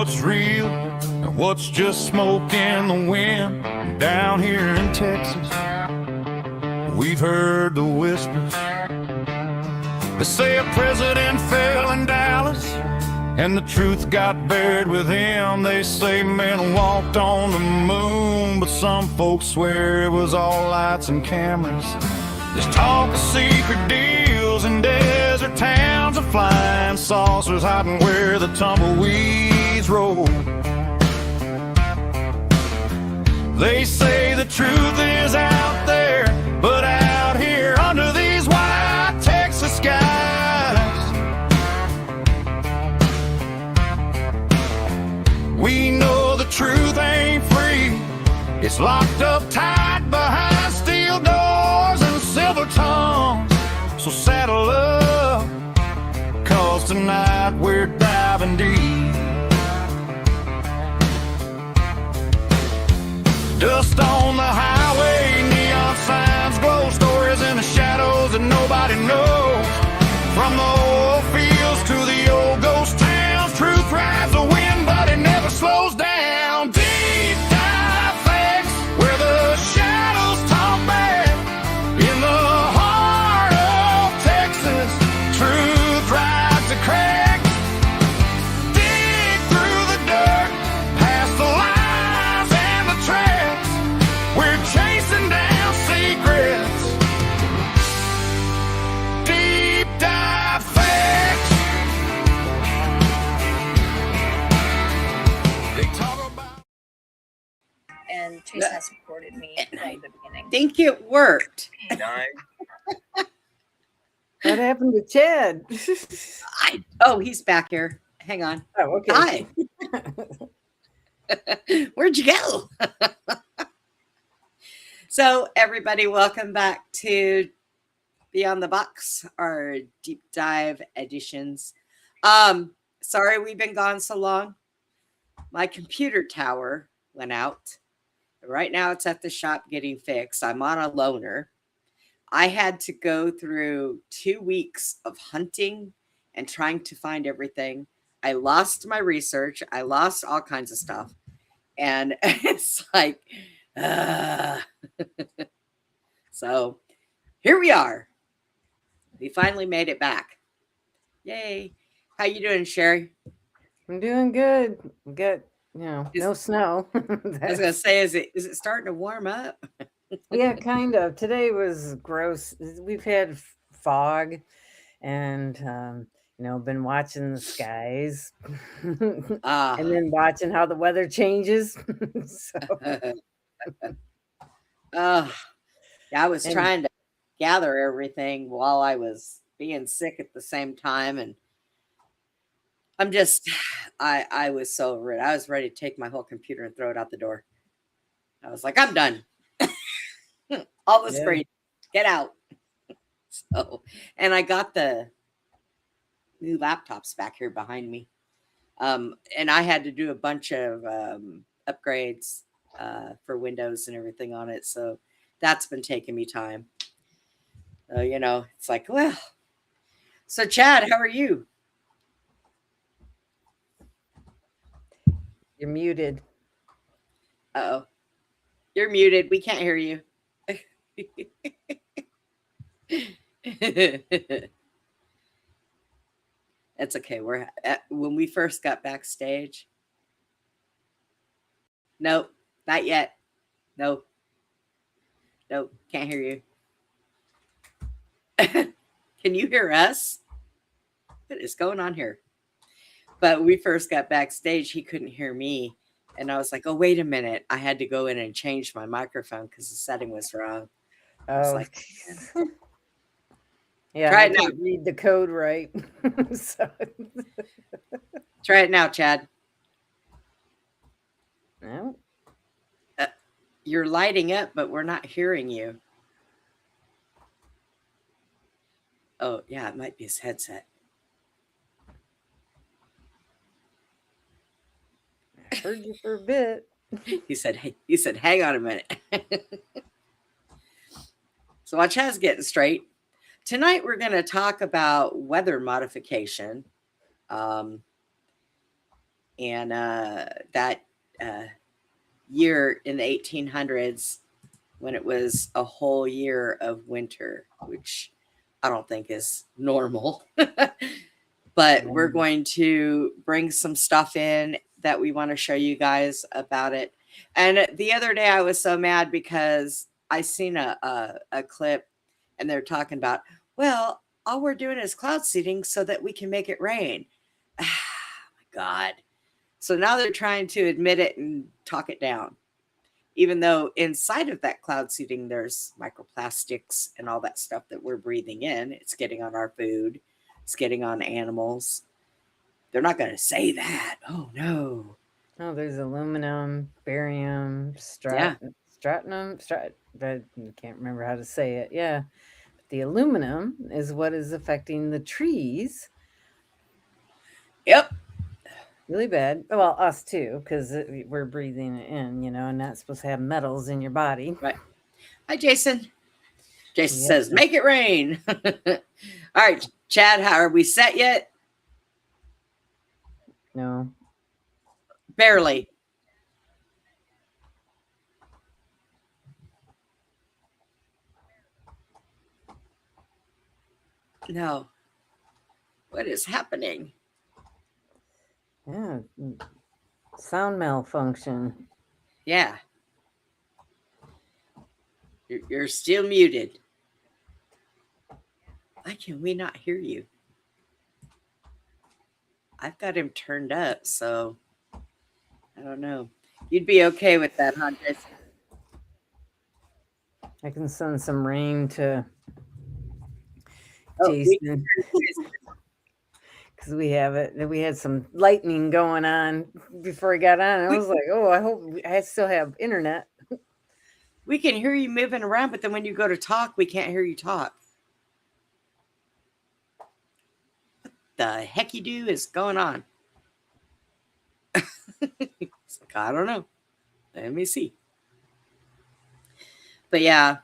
what's real and what's just smoke in the wind. Down here in Texas, we've heard the whispers. They say a president fell in Dallas and the truth got buried with him. They say men walked on the moon, but some folks swear it was all lights and cameras. There's talk of secret deals in desert towns of flying saucers hiding where the tumbleweeds roll. They say the truth is out there, but out here under these white Texas skies, we know the truth ain't free. It's locked up tight behind steel doors and silver tongues. So saddle up, 'cause tonight we're diving deep. Dust on the highway, neon signs glow, stories in the shadows that nobody knows. From the oil fields to the old ghost towns, truth rides the wind, but it never slows down. Deep dive facts, where the shadows talk back. In the heart of Texas, truth rides the cracks. Dig through the dirt, past the lies and the tracks. We're chasing down secrets. Deep dive facts. They talk about. And Chase has supported me from the beginning. Think it worked. What happened to Chad? Oh, he's back here. Hang on. Oh, okay. Hi. Where'd you go? So, everybody, welcome back to Beyond the Box, our deep dive editions. Sorry we've been gone so long. My computer tower went out. Right now it's at the shop getting fixed. I'm on a loaner. I had to go through 2 weeks of hunting and trying to find everything. I lost my research. I lost all kinds of stuff. And it's like, so here we are. We finally made it back. Yay. How you doing, Sherry? I'm doing good. Got, no snow. I was gonna say, is it starting to warm up? Yeah, kind of. Today was gross. We've had fog and been watching the skies and then watching how the weather changes. Yeah, I was trying to gather everything while I was being sick at the same time, and I was so rid. I was ready to take my whole computer and throw it out the door. I was like, I'm done. All the screen, get out. So, and I got the new laptops back here behind me. And I had to do a bunch of upgrades for Windows and everything on it. So that's been taking me time. It's like, well. So Chad, how are you? You're muted. Uh-oh. You're muted. We can't hear you. It's okay. When we first got backstage. Nope, not yet. Nope, can't hear you. Can you hear us? What is going on here? But when we first got backstage, he couldn't hear me. And I was like, oh, wait a minute. I had to go in and change my microphone because the setting was wrong. Oh, like, yeah. Try I it now. didn't read the code right. So. Try it now, Chad. No. You're lighting up, but we're not hearing you. Oh, yeah, it might be his headset. I heard you for a bit. He said, hang on a minute. So while Chad's getting straight, tonight we're going to talk about weather modification. And that year in the 1800s, when it was a whole year of winter, which I don't think is normal. But we're going to bring some stuff in that we want to show you guys about it. And the other day I was so mad because I seen a clip and they're talking about, well, all we're doing is cloud seeding so that we can make it rain. Oh my God. So now they're trying to admit it and talk it down. Even though inside of that cloud seeding, there's microplastics and all that stuff that we're breathing in. It's getting on our food. It's getting on animals. They're not going to say that. Oh, no. Oh, there's aluminum, barium, stratinum. I can't remember how to say it. Yeah. But the aluminum is what is affecting the trees. Yep. Really bad. Well, us too, because we're breathing it in, and not supposed to have metals in your body. Right. Hi, Jason. Jason says, make it rain. All right, Chad, how are we set yet? No. Barely. No. What is happening? Yeah. Sound malfunction. Yeah. You're still muted. Why can we not hear you? I've got him turned up, so I don't know. You'd be okay with that, huh, Jason? I can send some rain to Jason. Because we have it. We had some lightning going on before I got on. I was like, oh, I hope I still have internet. We can hear you moving around, but then when you go to talk, we can't hear you talk. What the heck you do is going on? It's like, I don't know. Let me see. But yeah,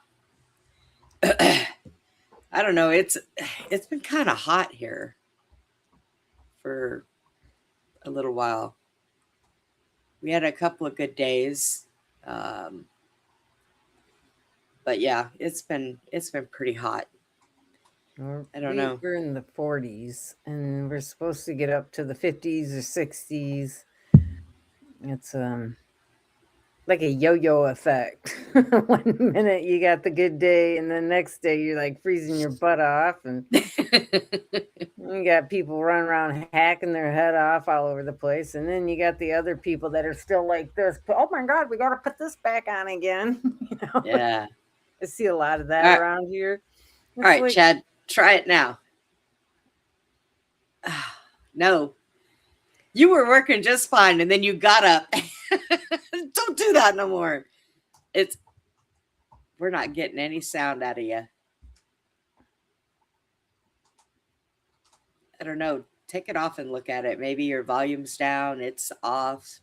I don't know. It's been kind of hot here for a little while. We had a couple of good days. But yeah, it's been pretty hot. I don't know. We're in the 40s and we're supposed to get up to the 50s or 60s. It's like a yo-yo effect. 1 minute you got the good day and the next day you're like freezing your butt off, and you got people running around hacking their head off all over the place, and then you got the other people that are still like this. Oh my God, we got to put this back on again. Yeah. I see a lot of that around here. All right, like, Chad, try it now. No. You were working just fine, and then you got up. Don't do that no more. We're not getting any sound out of you. I don't know. Take it off and look at it. Maybe your volume's down. It's off.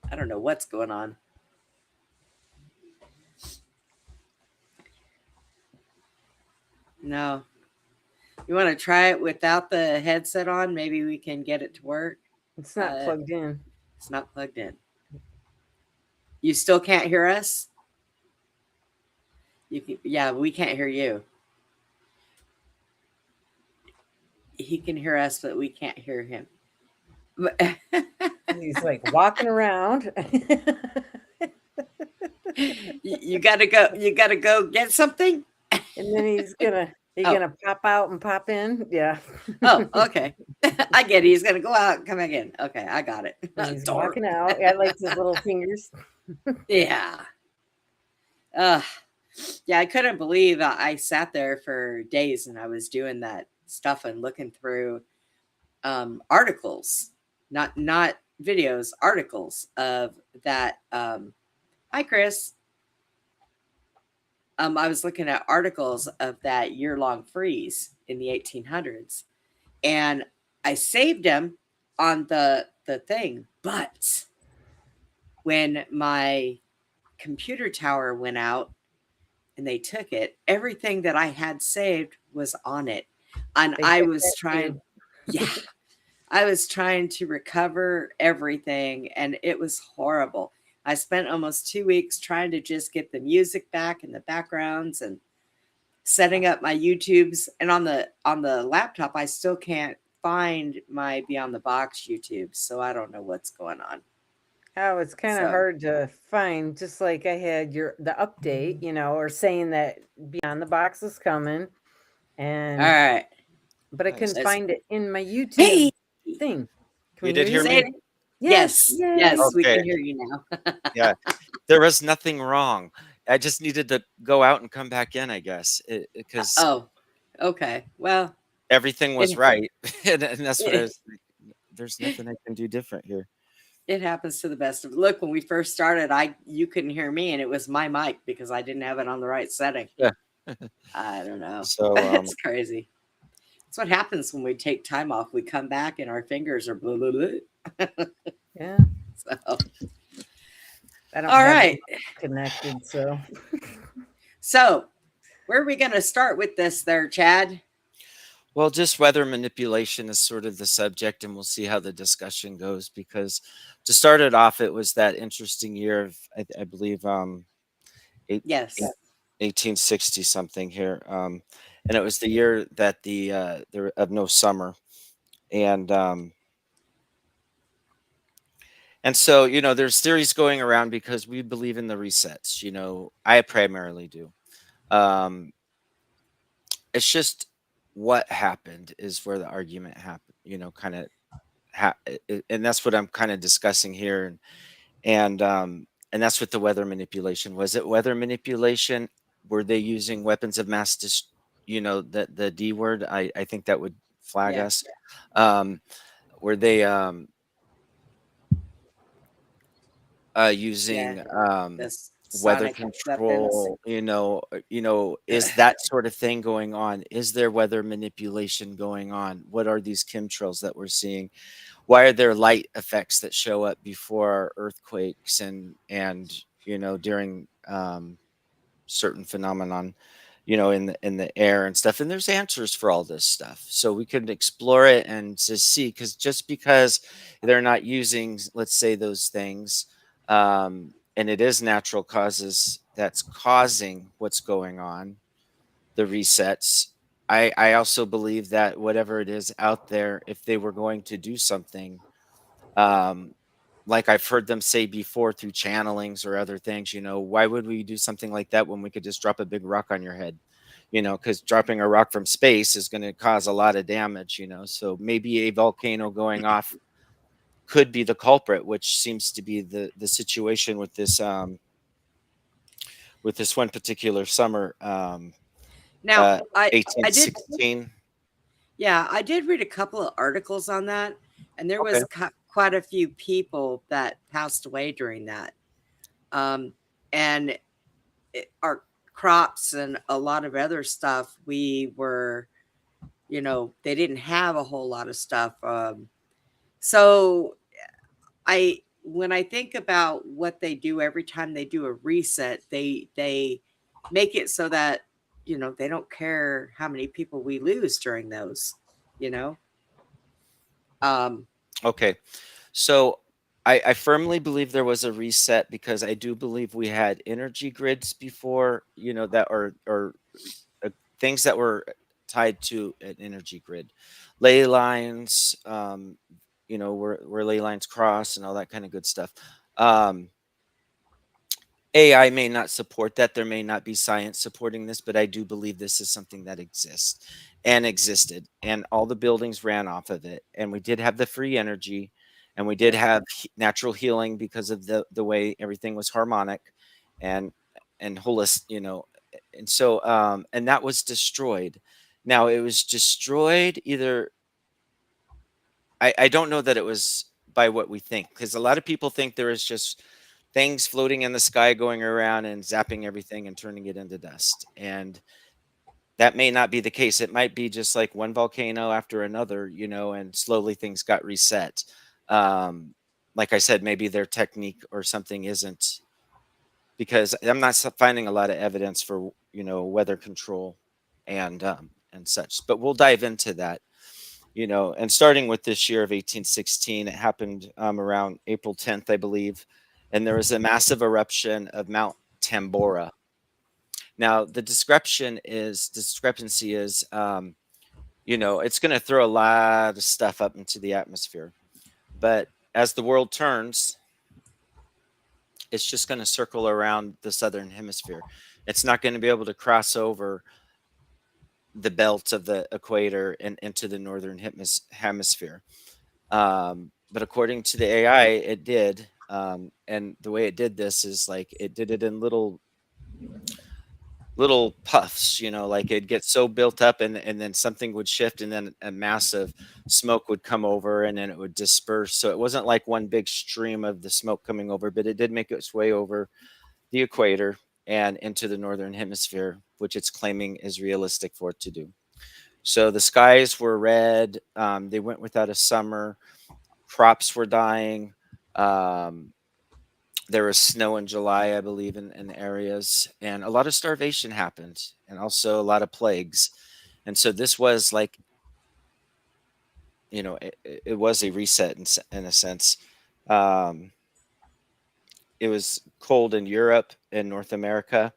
I don't know what's going on. No. You want to try it without the headset on? Maybe we can get it to work. It's not plugged in. It's not plugged in. You still can't hear us? Yeah, we can't hear you. He can hear us, but we can't hear him. He's like walking around. You gotta go get something. And then he's gonna pop out and pop in. Yeah. Oh, okay. I get it. He's gonna go out and come back in. Okay, I got it. He's walking out. I like his little fingers. Yeah. Yeah, I couldn't believe I sat there for days and I was doing that stuff and looking through articles, not videos, articles of that. Hi, Chris. I was looking at articles of that year-long freeze in the 1800s, and I saved them on the thing. But when my computer tower went out and they took it, everything that I had saved was on it. And I was trying. Yeah. I was trying to recover everything and it was horrible. I spent almost 2 weeks trying to just get the music back and the backgrounds and setting up my YouTubes, and on the laptop I still can't find my Beyond the Box YouTube, so I don't know what's going on. Oh, it's kind of So, hard to find. Just like I had the update, or saying that Beyond the Box is coming, all and right. but I Nice. couldn't Let's- find it in my YouTube Hey, thing. Can You we did hear say me? it. Yes, Yes, yay. yes, we Okay. can hear you now. Yeah. There was nothing wrong. I just needed to go out and come back in, I guess, because Oh, okay. Well, everything was it, right. And that's what I it, was like, there's nothing I can do different here. it happens to the best of. Look, when we first started, you couldn't hear me, and it was my mic because I didn't have it on the right setting. Yeah. I don't know. So It's crazy. That's what happens when we take time off. We come back and our fingers are blah, blah, blah. Yeah, So, I don't all have right. it connected, so So, where are we going to start with this there, Chad? well, just weather manipulation is sort of the subject, and we'll see how the discussion goes. Because to start it off, it was that interesting year of, I believe, Yes. 1860 something here, and it was the year that there of no summer, and so there's theories going around because we believe in the resets. I primarily do. Um, it's just what happened is where the argument happened. Kind of, and that's what I'm kind of discussing here, and that's what the weather manipulation was. It weather manipulation? Were they using weapons of mass the D word? I think that would flag Yeah. us. Were they using This weather sonic weapons. control? Is that sort of thing going on? Is there weather manipulation going on? What are these chemtrails that we're seeing? Why are there light effects that show up before earthquakes and during certain phenomenon, in the air and stuff? And there's answers for all this stuff, so we could explore it and just see. Because just because they're not using, let's say, those things, and it is natural causes that's causing what's going on, the resets. I also believe that whatever it is out there, if they were going to do something, like I've heard them say before through channelings or other things, why would we do something like that when we could just drop a big rock on your head? Because dropping a rock from space is going to cause a lot of damage, so maybe a volcano going off could be the culprit, which seems to be the situation with this one particular summer. Now, I did 1816. Yeah, I did read a couple of articles on that, and there Okay. was quite a few people that passed away during that. And our crops and a lot of other stuff, we were, they didn't have a whole lot of stuff. So when I think about what they do every time they do a reset, they make it so that they don't care how many people we lose during those. Okay. So I firmly believe there was a reset, because I do believe we had energy grids before, that or things that were tied to an energy grid, ley lines, where ley lines cross and all that kind of good stuff. AI may not support that. There may not be science supporting this, but I do believe this is something that exists and existed, and all the buildings ran off of it. And we did have the free energy, and we did have natural healing because of the way everything was harmonic and holistic, and so and that was destroyed. Now it was destroyed either. I don't know that it was by what we think, because a lot of people think there is just things floating in the sky going around and zapping everything and turning it into dust. And that may not be the case. It might be just like one volcano after another, and slowly things got reset. Like I said, maybe their technique or something isn't, because I'm not finding a lot of evidence for, weather control and such, but we'll dive into that. And starting with this year of 1816, it happened around April 10th, I believe, and there was a massive eruption of Mount Tambora. Now, the discrepancy is, it's going to throw a lot of stuff up into the atmosphere. But as the world turns, it's just going to circle around the southern hemisphere. It's not going to be able to cross over the belt of the equator and into the northern hemisphere. But according to the AI, it did. And the way it did this is like it did it in little puffs, like it'd get so built up and then something would shift and then a massive smoke would come over and then it would disperse. So it wasn't like one big stream of the smoke coming over, but it did make its way over the equator and into the northern hemisphere, which it's claiming is realistic for it to do. So the skies were red. They went without a summer. Crops were dying. There was snow in July, I believe, in areas, and a lot of starvation happened, and also a lot of plagues. And so this was like, it was a reset in a sense. It was cold in Europe and North America.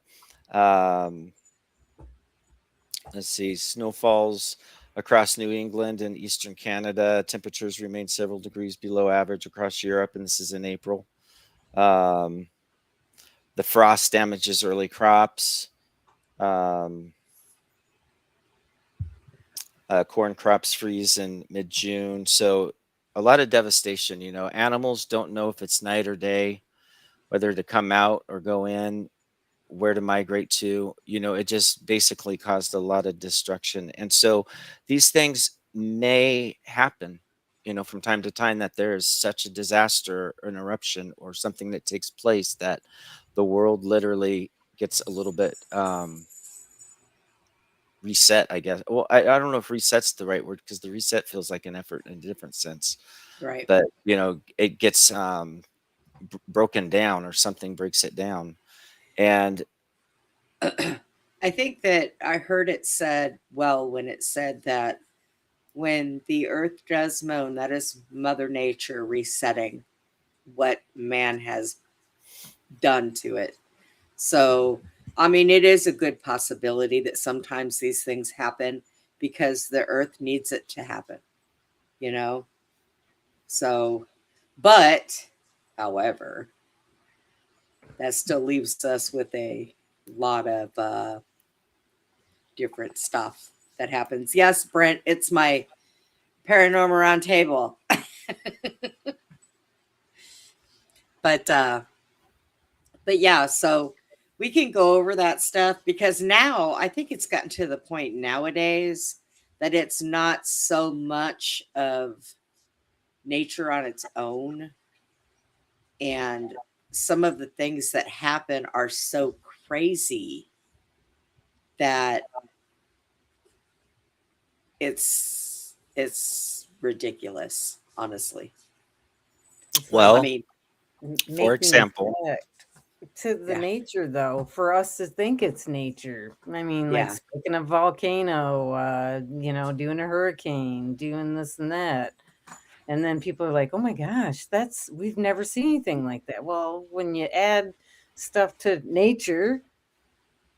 Let's see, snowfalls across New England and eastern Canada. Temperatures remained several degrees below average across Europe, and this is in April. The frost damages early crops. Corn crops freeze in mid-June. So a lot of devastation. Animals don't know if it's night or day, whether to come out or go in, where to migrate to. It just basically caused a lot of destruction. And so these things may happen, from time to time, that there is such a disaster or an eruption or something that takes place that the world literally gets a little bit reset, I guess. Well, I don't know if reset's the right word, because the reset feels like an effort in a different sense. Right. But, it gets broken down, or something breaks it down. And I think that I heard it said, when it said that when the earth does moan, that is Mother Nature resetting what man has done to it. So, I mean, it is a good possibility that sometimes these things happen because the earth needs it to happen, So, but, however, that still leaves us with a lot of different stuff that happens. Yes, Brent, it's my paranormal round table. But yeah, so we can go over that stuff, because now I think it's gotten to the point nowadays that it's not so much of nature on its own, and some of the things that happen are so crazy that it's ridiculous, honestly. well, I mean, for example, to the Yeah. nature, though, for us to think it's nature. I mean, like Yeah. speaking of volcano, doing a hurricane, doing this and that. And then people are like, oh my gosh, we've never seen anything like that. Well, when you add stuff to nature,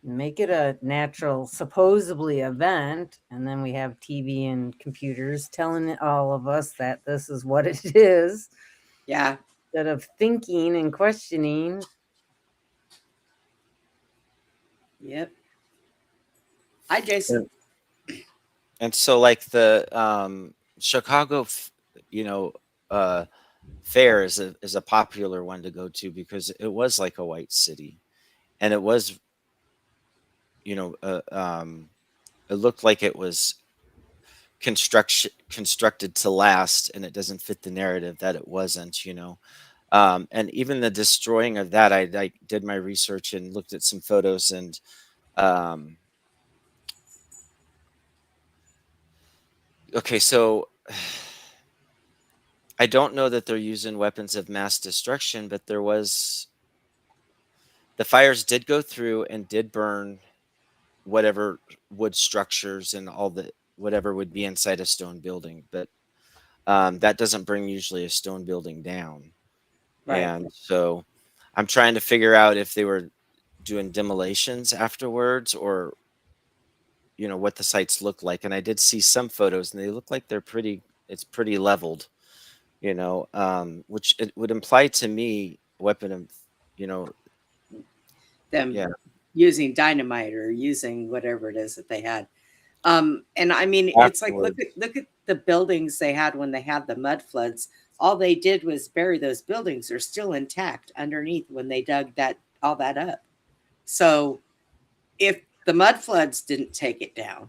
make it a natural, supposedly event, and then we have TV and computers telling all of us that this is what it is, yeah. instead of thinking and questioning. Yep. Hi, Jason. and so like the Chicago, fair is a popular one to go to, because it was like a white city, and it was, it looked like it was constructed to last, and it doesn't fit the narrative that it wasn't. And even the destroying of that, I did my research and looked at some photos, and okay, so I don't know that they're using weapons of mass destruction, but the fires did go through and did burn whatever wood structures and all the whatever would be inside a stone building, but that doesn't bring usually a stone building down. Right. And so I'm trying to figure out if they were doing demolitions afterwards, or what the sites look like. And I did see some photos, and they look like it's pretty leveled, which it would imply to me weapon of, them yeah. using dynamite or using whatever it is that they had. And I mean, it's like, look at the buildings they had when they had the mud floods. All they did was bury those buildings. They're still intact underneath when they dug all that up. So if the mud floods didn't take it down,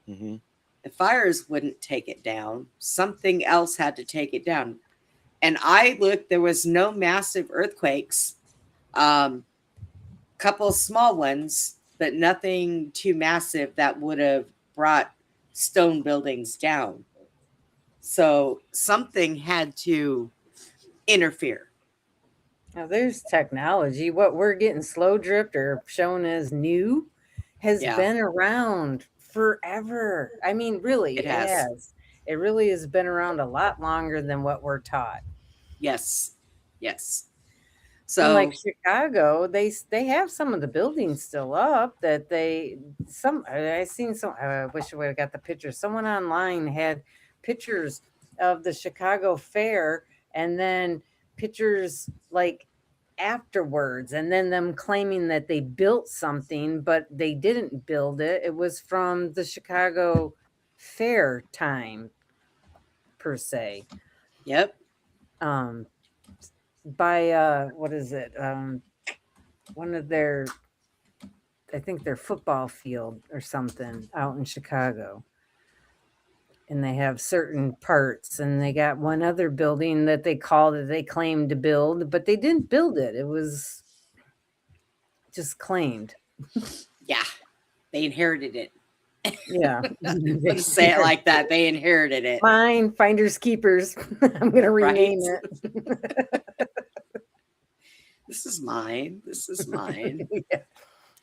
Mm-hmm. the fires wouldn't take it down. Something else had to take it down. And I looked, there was no massive earthquakes. Couple small ones, but nothing too massive that would have brought stone buildings down. So something had to interfere. Now there's technology. What we're getting slow dripped or shown as new has been around forever. I mean, really, it has. It really has been around a lot longer than what we're taught. Yes. So, and like Chicago, they have some of the buildings still up that I seen some. I wish I would have got the pictures. Someone online had pictures of the Chicago Fair, and then pictures like afterwards, and then them claiming that they built something, but they didn't build it. It was from the Chicago Fair time, per se. Yep. By what is it? One of their, I think their football field or something out in Chicago. And they have certain parts, and they got one other building that they claimed to build, but they didn't build it. It was just claimed. Yeah. They inherited it. Yeah. Let's say it like that. They inherited it. Mine, finders keepers. I'm going to rename it. This is mine. Yeah,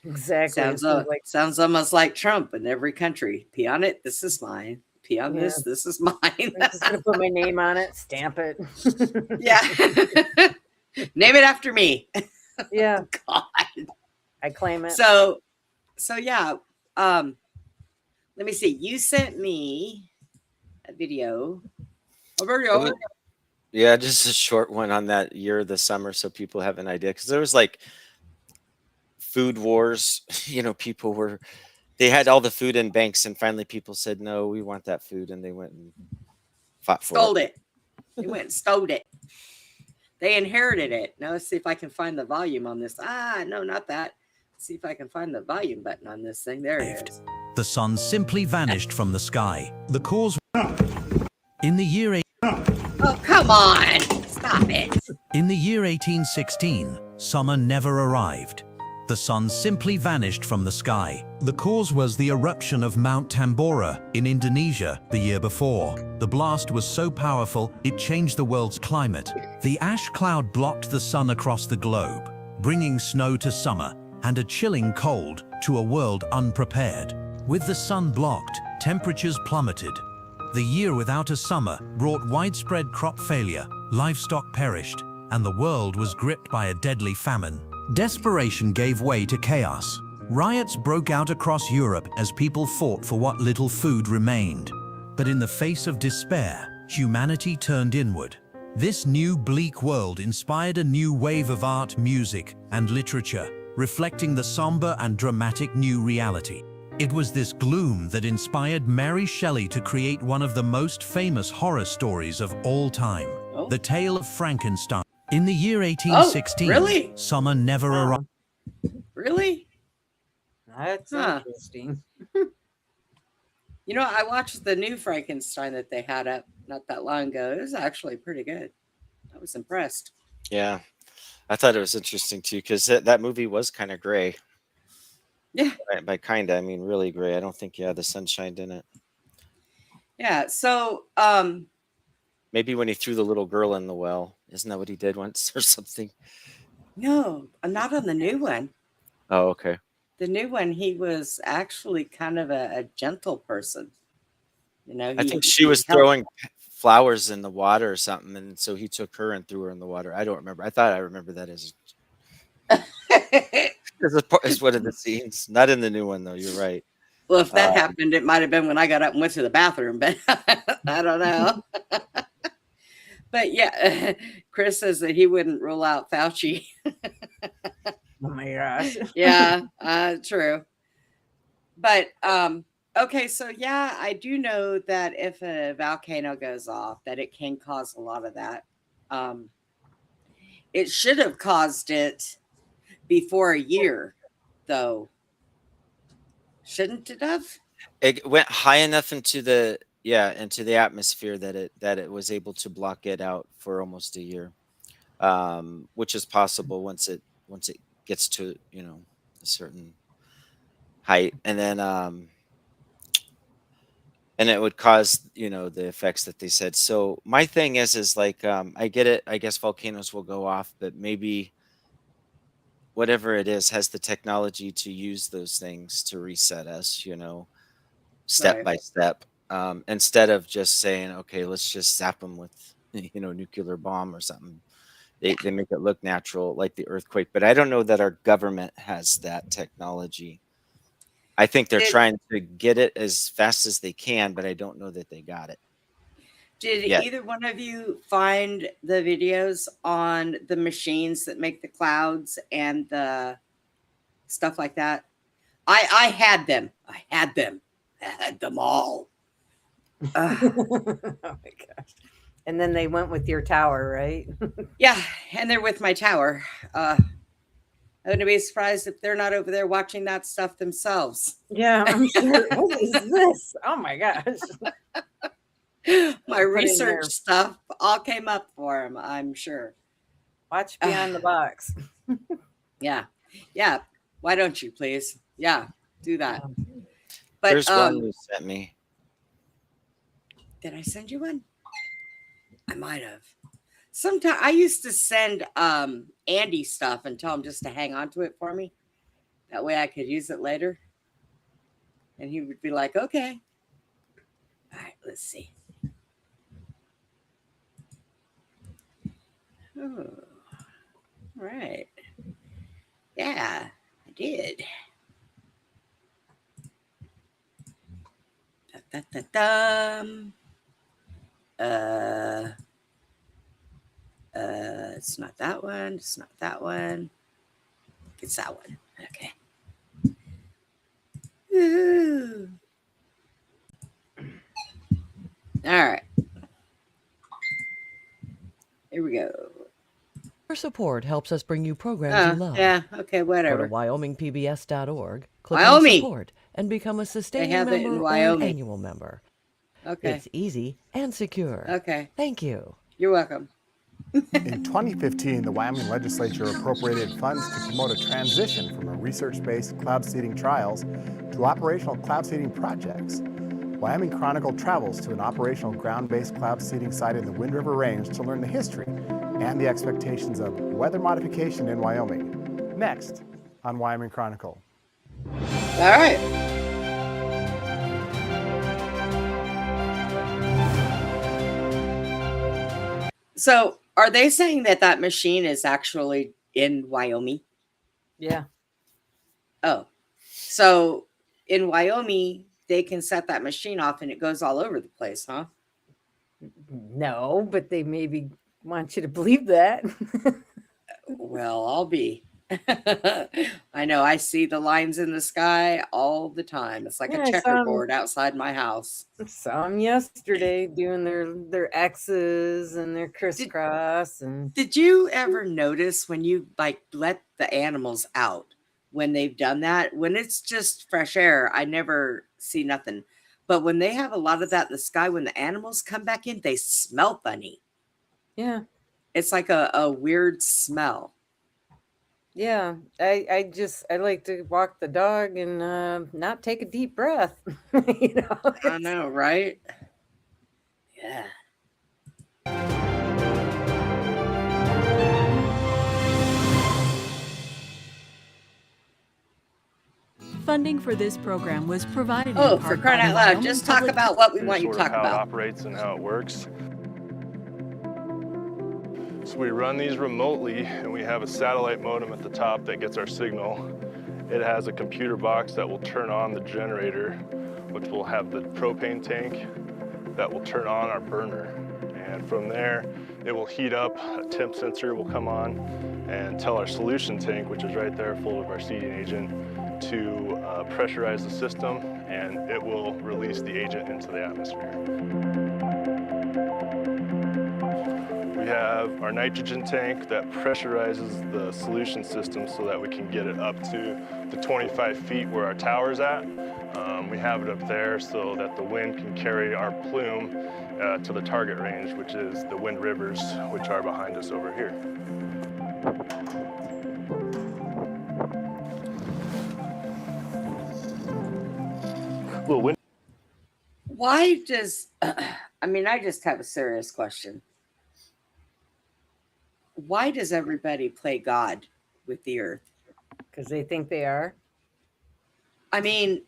exactly. Sounds almost like Trump in every country. Pee on it. This is mine. Pee on this. This is mine. I'm just going to put my name on it. Stamp it. Yeah. Name it after me. Yeah. God. I claim it. So yeah. Let me see. You sent me a video. Yeah, just a short one on that year of the summer, so people have an idea. Because there was like food wars. They had all the food in banks, and finally people said, "No, we want that food," and they went and fought for Stole it. They went and stole it. They inherited it. Now let's see if I can find the volume on this. No, not that. Let's see if I can find the volume button on this thing. There it is. The sun simply vanished from the sky. The cause in the year Oh, come on. Stop it. In the year 1816, summer never arrived. The sun simply vanished from the sky. The cause was the eruption of Mount Tambora in Indonesia the year before. The blast was so powerful, it changed the world's climate. The ash cloud blocked the sun across the globe, bringing snow to summer and a chilling cold to a world unprepared. With the sun blocked, temperatures plummeted. The year without a summer brought widespread crop failure, livestock perished, and the world was gripped by a deadly famine. Desperation gave way to chaos. Riots broke out across Europe as people fought for what little food remained. But in the face of despair, humanity turned inward. This new bleak world inspired a new wave of art, music, and literature, reflecting the somber and dramatic new reality. It was this gloom that inspired Mary Shelley to create one of the most famous horror stories of all time, The Tale of Frankenstein. In the year 1816, really? summer never arrived. Really? That's interesting. I watched the new Frankenstein that they had up not that long ago. It was actually pretty good. I was impressed. Yeah, I thought it was interesting too, because that movie was kind of gray. Yeah. By kind of, I mean really gray. I don't think the sun shined in it. Yeah. So maybe when he threw the little girl in the well, isn't that what he did once or something? No, not on the new one. Oh, okay. The new one, he was actually kind of a gentle person. You know, I think she was throwing flowers in the water or something, and so he took her and threw her in the water. I don't remember. I thought I remember that as one of the scenes. Not in the new one though. You're right. Well, if that happened, it might have been when I got up and went to the bathroom, but I don't know. But yeah, Chris says that he wouldn't rule out Fauci. Oh my gosh. Yeah, true. But okay, so yeah, I do know that if a volcano goes off, that it can cause a lot of that. It should have caused it before a year, though. Shouldn't it have? It went high enough into the atmosphere that it was able to block it out for almost a year, which is possible once it gets to a certain height, and then and it would cause the effects that they said. So my thing is like I get it. I guess volcanoes will go off, but maybe whatever it is has the technology to use those things to reset us, step Right. by step, instead of just saying, okay, let's just zap them with nuclear bomb or something. They make it look natural, like the earthquake, but I don't know that our government has that technology. I think they're trying to get it as fast as they can, but I don't know that they got it. Did Yeah. either one of you find the videos on the machines that make the clouds and the stuff like that? I had them. I had them all. Oh my gosh. And then they went with your tower, right? Yeah, and they're with my tower. I wouldn't be surprised if they're not over there watching that stuff themselves. Yeah, I'm sure. What is this? Oh my gosh. My research stuff all came up for them, I'm sure. Watch Beyond the Box. Yeah. Yeah. Why don't you please? Yeah, do that. But There's one you sent me. did I send you one? I might have. Sometimes I used to send Andy stuff and tell him just to hang on to it for me. That way I could use it later. And he would be like, okay. All right, let's see. Oh, all right. Yeah, I did. Da-da-da-dum. It's not that one. It's not that one. It's that one. Okay. Ooh. All right. Here we go. Your support helps us bring you programs you love. Yeah. Okay. Go to Whatever. WyomingPBS.org, click Wyoming. on support, and become a sustaining have it in member or an Wyoming. annual member. Okay. It's easy and secure. Okay. Thank you. You're welcome. In 2015, the Wyoming legislature appropriated funds to promote a transition from a research-based cloud seeding trials to operational cloud seeding projects. Wyoming Chronicle travels to an operational ground-based cloud seeding site in the Wind River Range to learn the history and the expectations of weather modification in Wyoming. Next on Wyoming Chronicle. All right. So, are they saying that that machine is actually in Wyoming? Yeah. Oh, so in Wyoming, they can set that machine off and it goes all over the place, huh? No, but they maybe want you to believe that. Well, I'll be. I know. I see the lines in the sky all the time. It's like Yeah, a I saw 'em. checkerboard outside my house. Saw them yesterday doing their X's and their crisscross and Did you ever notice when you like let the animals out when they've done that? When it's just fresh air, I never see nothing. But when they have a lot of that in the sky, when the animals come back in, they smell funny. yeah. It's like a weird smell. Yeah, I like to walk the dog and not take a deep breath. You know, I know, right? Yeah. Funding for this program was provided Oh, in for part crying by out the loud, Wyoming just talk Public about what we Here's want you to sort of talk how it about. operates and how it works. So we run these remotely, and we have a satellite modem at the top that gets our signal. It has a computer box that will turn on the generator, which will have the propane tank that will turn on our burner. And from there, it will heat up, a temp sensor will come on and tell our solution tank, which is right there full of our seeding agent, to pressurize the system, and it will release the agent into the atmosphere. We have our nitrogen tank that pressurizes the solution system so that we can get it up to the 25 feet where our tower's at. We have it up there so that the wind can carry our plume to the target range, which is the Wind Rivers, which are behind us over here. Little wind. Why does, I mean, I just have a serious question. Why does everybody play God with the earth? Because they think they are. I mean,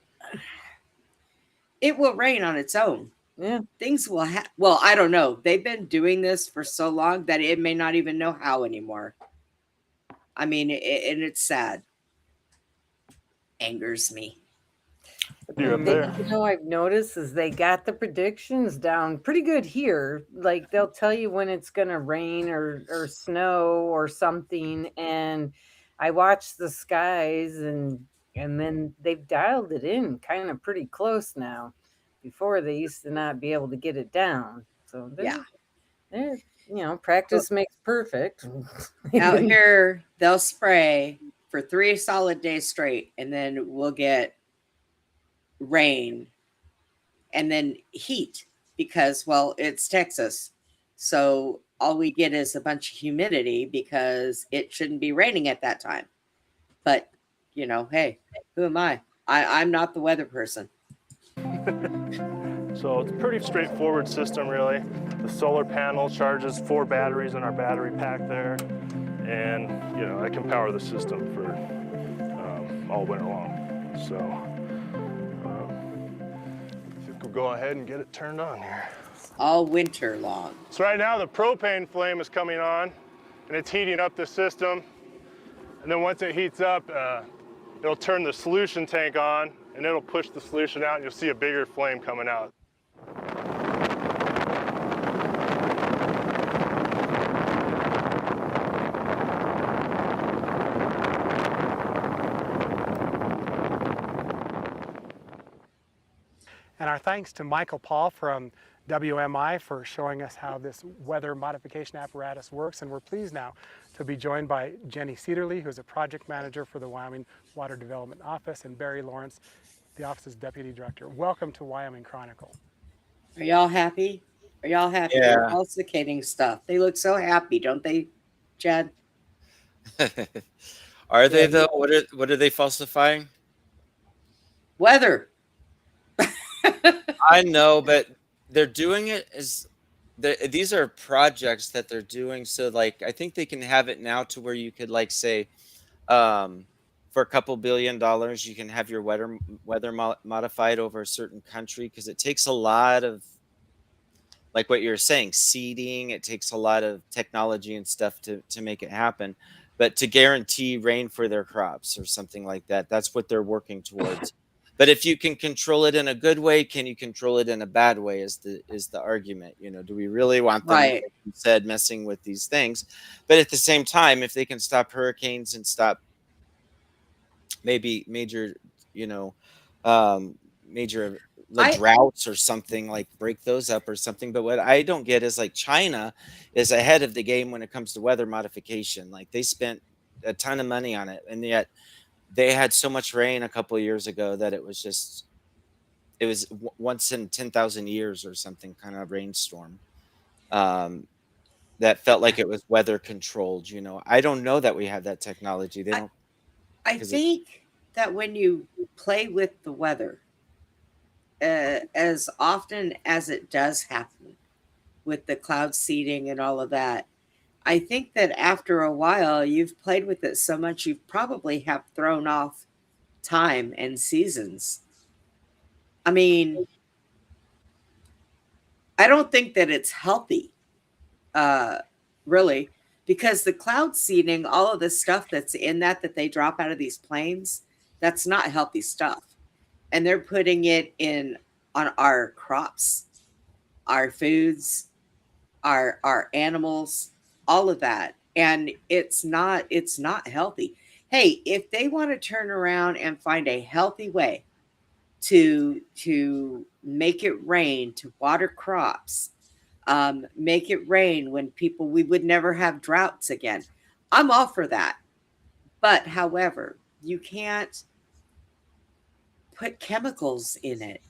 it will rain on its own. Yeah. Things will well, I don't know. They've been doing this for so long that it may not even know how anymore. I mean, and it's sad. Angers me. You're up there. You know, I've noticed is they got the predictions down pretty good here. Like they'll tell you when it's going to rain or snow or something. And I watch the skies and then they've dialed it in kind of pretty close now. Before they used to not be able to get it down. So Yeah. you know, practice makes perfect. Out here, they'll spray for 3 solid days straight, and then we'll get rain and then heat because, well, it's Texas. So all we get is a bunch of humidity because it shouldn't be raining at that time. But, you know, hey, who am I? I'm not the weather person. So it's a pretty straightforward system, really. The solar panel charges 4 batteries in our battery pack there, and you know, I can power the system for all winter long. So I think we'll go ahead and get it turned on here. All winter long. So right now the propane flame is coming on, and it's heating up the system. And then once it heats up, it'll turn the solution tank on, and it'll push the solution out, and you'll see a bigger flame coming out. And our thanks to Michael Paul from WMI for showing us how this weather modification apparatus works. And we're pleased now to be joined by Jenny Cederly, who's a project manager for the Wyoming Water Development Office, and Barry Lawrence, the office's deputy director. Welcome to Wyoming Chronicle. Are y'all happy? Are y'all happy? Yeah. They're falsificating stuff. They look so happy, don't they, Chad? Are they though? What are they falsifying? Weather. I know, but they're doing it as these are projects that they're doing. So like, I think they can have it now to where you could like say, for a couple $1 billion, you can have your weather modified over a certain country, because it takes a lot of, like what you're saying, seeding. It takes a lot of technology and stuff to make it happen. But to guarantee rain for their crops or something like that, that's what they're working towards. But if you can control it in a good way, can you control it in a bad way? Is the argument? You know, do we really want them, Right, like you said, messing with these things? But at the same time, if they can stop hurricanes and stop maybe major, you know, major like droughts or something, like break those up or something. But what I don't get is like China is ahead of the game when it comes to weather modification. Like they spent a ton of money on it, and yet they had so much rain a couple of years ago that it was once in 10,000 years or something kind of rainstorm that felt like it was weather controlled. You know, I don't know that we have that technology. They don't. I think that when you play with the weather, as often as it does happen with the cloud seeding and all of that, I think that after a while you've played with it so much you probably have thrown off time and seasons. I mean, I don't think that it's healthy, really, because the cloud seeding, all of the stuff that's in that they drop out of these planes, that's not healthy stuff. And they're putting it in on our crops, our foods, our animals, all of that. And it's not healthy. Hey, if they want to turn around and find a healthy way to make it rain, to water crops, make it rain when we would never have droughts again, I'm all for that. But however, you can't put chemicals in it.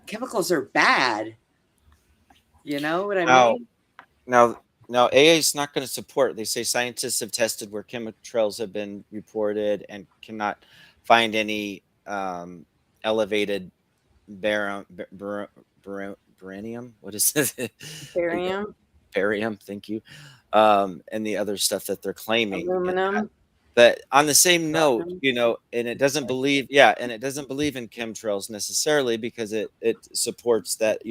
Chemicals are bad. You know what I mean? Now, AA is not going to support. They say scientists have tested where chemtrails have been reported and cannot find any elevated barium. What is it? Barium. Thank you. And the other stuff that they're claiming. Aluminum. But on the same note, and it doesn't believe, and it doesn't believe in chemtrails necessarily because it supports that,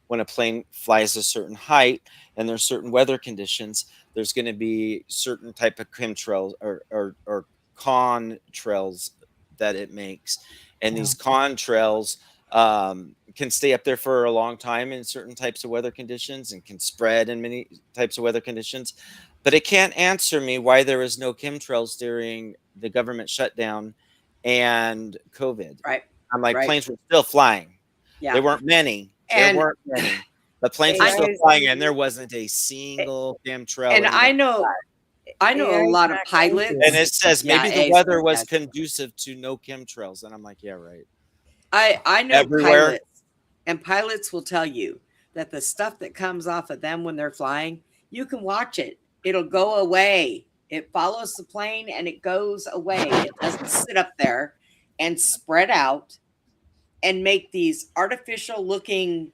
when a plane flies a certain height and there's certain weather conditions, there's going to be certain type of chemtrails or contrails that it makes. And these contrails can stay up there for a long time in certain types of weather conditions and can spread in many types of weather conditions. But it can't answer me why there was no chemtrails during the government shutdown and COVID. Right. I'm like, planes were still flying. Yeah. There weren't many. But planes were still flying, and there wasn't a single chemtrail. And I know a lot of pilots. And it says maybe the weather was conducive to no chemtrails. And I'm like, yeah, right. I know everywhere. Pilots, and pilots will tell you that the stuff that comes off of them when they're flying, you can watch it. It'll go away. It follows the plane and it goes away. It doesn't sit up there and spread out and make these artificial looking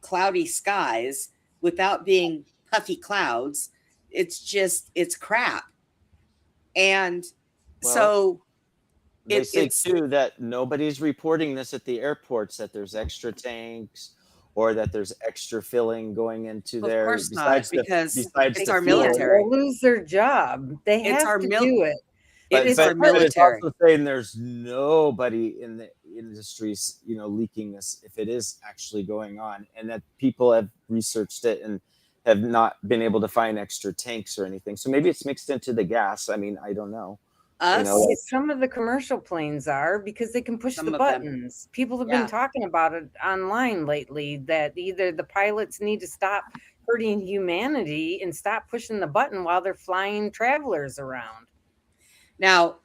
cloudy skies without being puffy clouds. It's crap. And so they say too that nobody's reporting this at the airports, that there's extra tanks or that there's extra filling going into there. Of course not, because it's our fuel. military. They'll lose their job. They have to do it. It is our military. It's also saying there's nobody in the industries, leaking this if it is actually going on, and that people have researched it and have not been able to find extra tanks or anything. So maybe it's mixed into the gas. I mean, I don't know. Some of the commercial planes are, because they can push the buttons. People have been talking about it online lately, that either the pilots need to stop hurting humanity and stop pushing the button while they're flying travelers around. Now,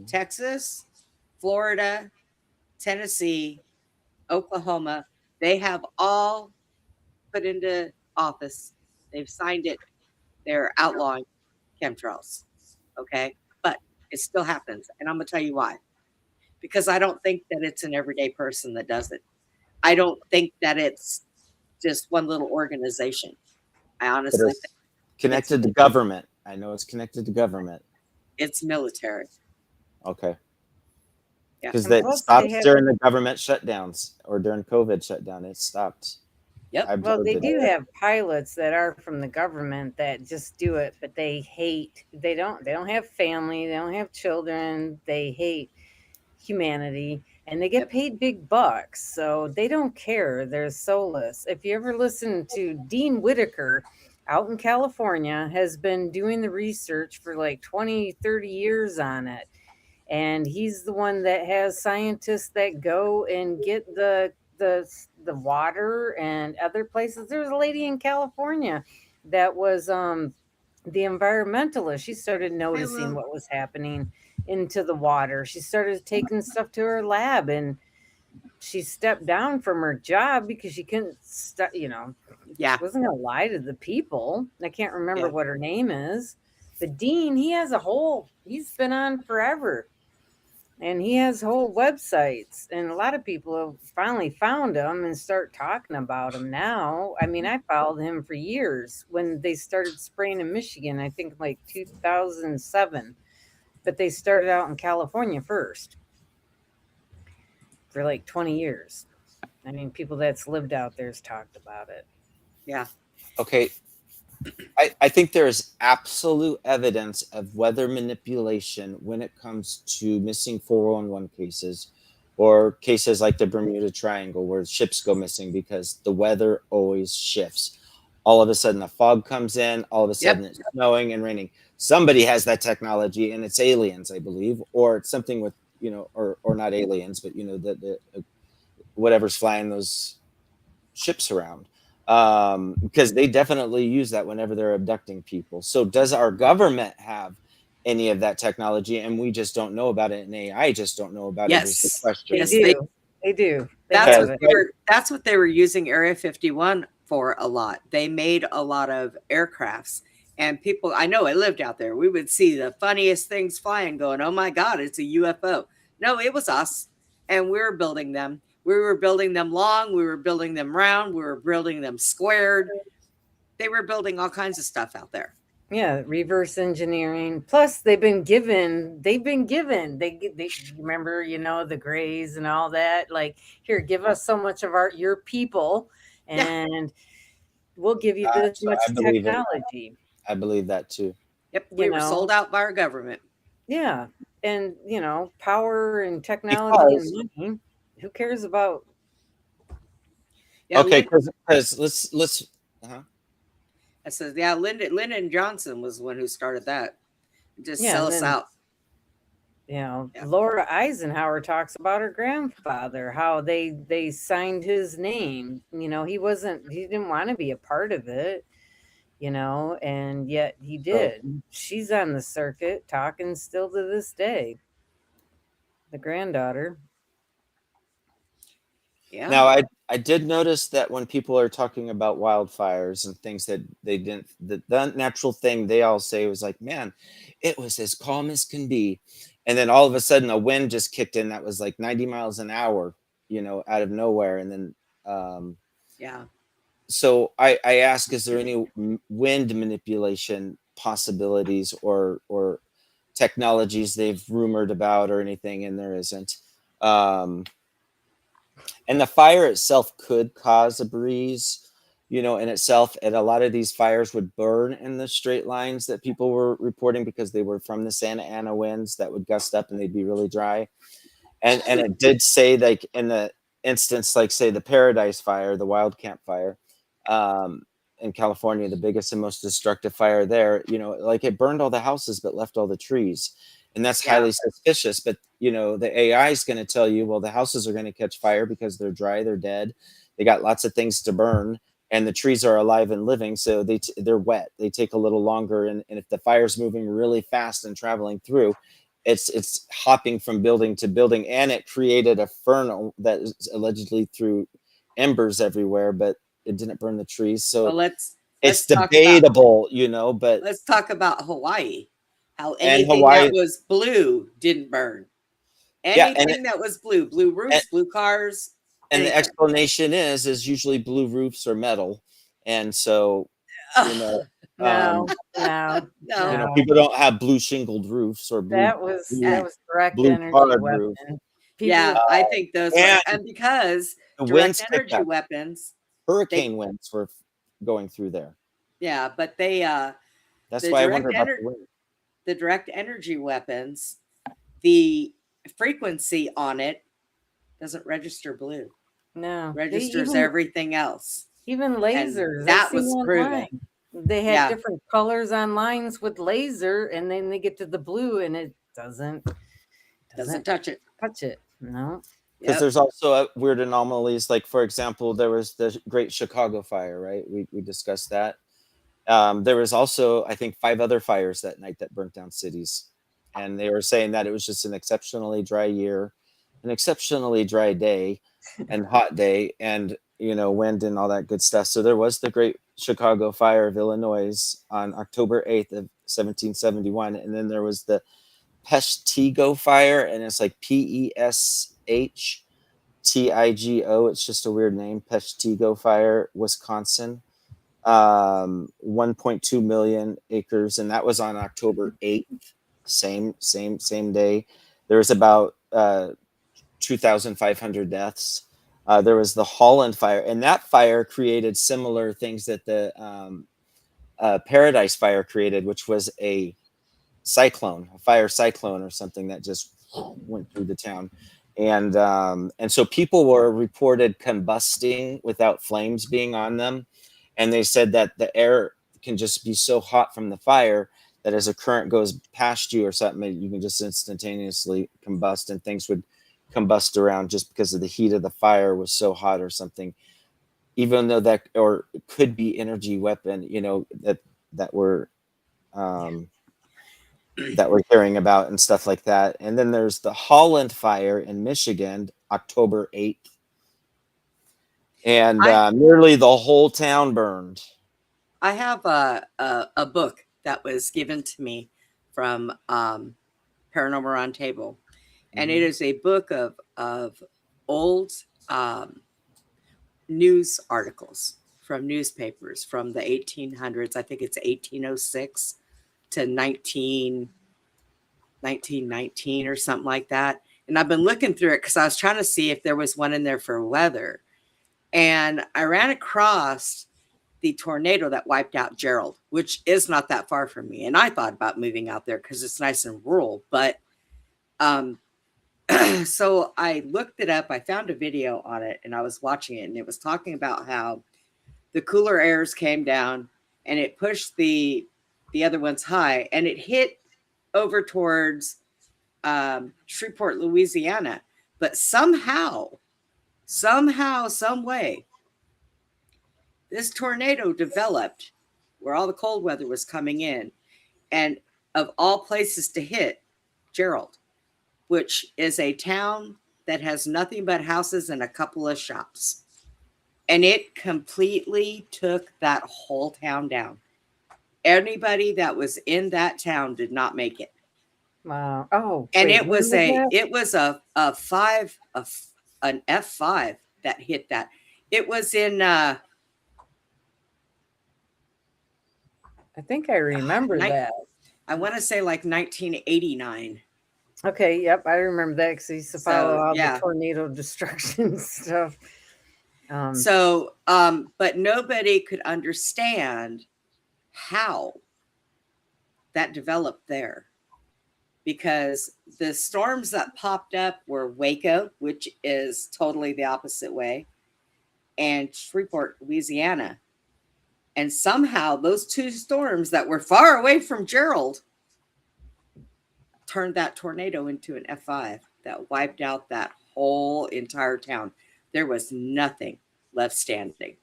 Texas, Florida, Tennessee, Oklahoma, they have all put into office. They've signed it. They're outlawing chemtrails. Okay. But it still happens. And I'm going to tell you why. Because I don't think that it's an everyday person that does it. I don't think that it's just one little organization. I honestly think connected to government. I know it's connected to government. It's military. Okay. Yeah. Because that stopped during the government shutdowns or during COVID shutdown. It stopped. Yep. Well, they do have pilots that are from the government that just do it, but they don't have family, they don't have children, they hate humanity, and they get paid big bucks, so they don't care. They're soulless. If you ever listen to Dean Whitaker out in California, has been doing the research for like 20-30 years on it, and he's the one that has scientists that go and get the water and other places. There was a lady in California that was the environmentalist. She started noticing what was happening into the water. She started taking stuff to her lab, and she stepped down from her job because she couldn't she wasn't gonna lie to the people. I can't remember what her name is. But Dean, he's been on forever. And he has whole websites, and a lot of people have finally found him and start talking about him now. I mean, I followed him for years when they started spraying in Michigan, I think like 2007. but they started out in California first for like 20 years. I mean, people that's lived out there's talked about it. Yeah. Okay. I think there is absolute evidence of weather manipulation when it comes to missing 411 cases or cases like the Bermuda Triangle where ships go missing because the weather always shifts. All of a sudden the fog comes in, all of a sudden it's snowing and raining. Somebody has that technology and it's aliens, I believe, or it's something with, you know, or not aliens, but, you know, the whatever's flying those ships around. Because they definitely use that whenever they're abducting people. So does our government have any of that technology and we just don't know about it, and AI just don't know about it? Is the Yes. question. Yes, They do. They That's have what it. that's what they were using Area 51 for a lot. They made a lot of aircrafts, and people, I know I lived out there, we would see the funniest things flying going, oh my God, it's a UFO. No, it was us. And we were building them. We were building them long. We were building them round. We were building them squared. They were building all kinds of stuff out there. Yeah, reverse engineering. Plus, they've been given. They remember, you know, the Greys and all that. Like, here, give us so much of your people, and we'll give you this much I believe it. technology. I believe that too. Yep, we were sold out by our government. Yeah, and you know, power and technology and money. Who cares about? Yeah, Okay, because let's. I said, yeah, Lyndon Johnson was the one who started that. Just Yeah, sell us then- out. You know, Laura Eisenhower talks about her grandfather, how they signed his name. You know, he didn't want to be a part of it, you know, and yet he did. She's on the circuit talking still to this day. The granddaughter. Yeah. Now, I did notice that when people are talking about wildfires and things that they didn't, the natural thing they all say was like, man, it was as calm as can be. And then all of a sudden a wind just kicked in that was like 90 miles an hour, you know, out of nowhere. And then, so I ask, is there any wind manipulation possibilities or technologies they've rumored about or anything? And there isn't. And the fire itself could cause a breeze, you know, in itself. And a lot of these fires would burn in the straight lines that people were reporting because they were from the Santa Ana winds that would gust up and they'd be really dry. And it did say, like, in the instance, like, say, the Paradise Fire, the Wild Camp Fire in California, the biggest and most destructive fire there, you know, like it burned all the houses but left all the trees. And that's highly suspicious. But, you know, the AI is going to tell you, well, the houses are going to catch fire because they're dry, they're dead. They got lots of things to burn. And the trees are alive and living. So they're wet. They take a little longer. And if the fire's moving really fast and traveling through, it's hopping from building to building. And it created a furnace that is allegedly threw embers everywhere, but it didn't burn the trees. So well, it's debatable, you know, but let's talk about Hawaii. How And anything Hawaii- that was blue didn't burn. Anything that was blue roofs, blue cars. And the anything. explanation is usually blue roofs are metal. And so, you know, No. you know, people don't have blue shingled roofs or blue. That was direct blue energy colored weapon. roof. Yeah, I think those and and because the direct winds picked energy up. weapons, Hurricane winds were going through there. yeah, but they That's the why I direct wonder about the wind. the direct energy weapons, the frequency on it doesn't register blue. No. They Registers even- everything else. Even lasers. And that I've seen was proven. online. They had Yeah. different colors on lines with laser, and then they get to the blue, and it doesn't touch it. Touch it. No. Because there's also weird anomalies. Like, for example, there was the Great Chicago Fire, right? We discussed that. There was also, I think, 5 other fires that night that burnt down cities. And they were saying that it was just an exceptionally dry year, an exceptionally dry day and hot day and, you know, wind and all that good stuff. So there was the Great Chicago Fire of Illinois on October 8th of 1771. And then there was the Peshtigo Fire, and it's like Peshtigo. It's just a weird name. Peshtigo Fire, Wisconsin. 1.2 million acres, and that was on October 8th. same day. There was about 2,500 deaths. There was the Holland fire, and that fire created similar things that the Paradise fire created, which was a fire cyclone or something that just went through the town. And so people were reported combusting without flames being on them. And they said that the air can just be so hot from the fire that as a current goes past you or something, you can just instantaneously combust, and things would combust around just because of the heat of the fire was so hot or something. Even though that, or it could be energy weapon, you know, that we're hearing about and stuff like that. And then there's the Holland fire in Michigan, October 8th. And nearly the whole town burned. I have a book that was given to me from Paranormal Roundtable, and it is a book of old news articles from newspapers from the 1800s. I think it's 1806 to 1919 or something like that. And I've been looking through it because I was trying to see if there was one in there for weather. And I ran across the tornado that wiped out Gerald, which is not that far from me. And I thought about moving out there because it's nice and rural. But so I looked it up. I found a video on it and I was watching it. And it was talking about how the cooler airs came down and it pushed the other ones high. And it hit over towards Shreveport, Louisiana. But somehow, some way, this tornado developed where all the cold weather was coming in, and of all places to hit, Gerald, which is a town that has nothing but houses and a couple of shops. And it completely took that whole town down. Anybody that was in that town did not make it. Wow. Oh, And wait, it was when an F5 that hit that. It was in I think I remember that. I want to say like 1989. Okay, yep, I remember that because I used to follow all yeah. the tornado destruction stuff. But nobody could understand how that developed there, because the storms that popped up were Waco, which is totally the opposite way, and Shreveport, Louisiana. And somehow those two storms that were far away from Gerald turned that tornado into an F5 that wiped out that whole entire town. There was nothing left standing.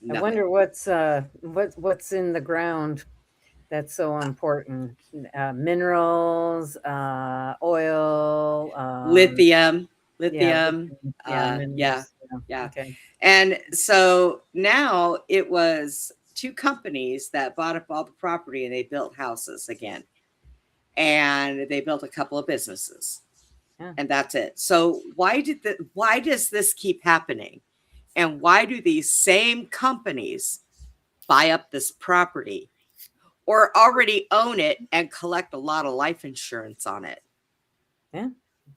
Nothing. I wonder what's in the ground that's so important. Minerals, oil, lithium. Yeah. Okay. And so now it was two companies that bought up all the property and they built houses again. And they built a couple of businesses. Yeah. And that's it. So why does this keep happening? And why do these same companies buy up this property or already own it and collect a lot of life insurance on it? Yeah.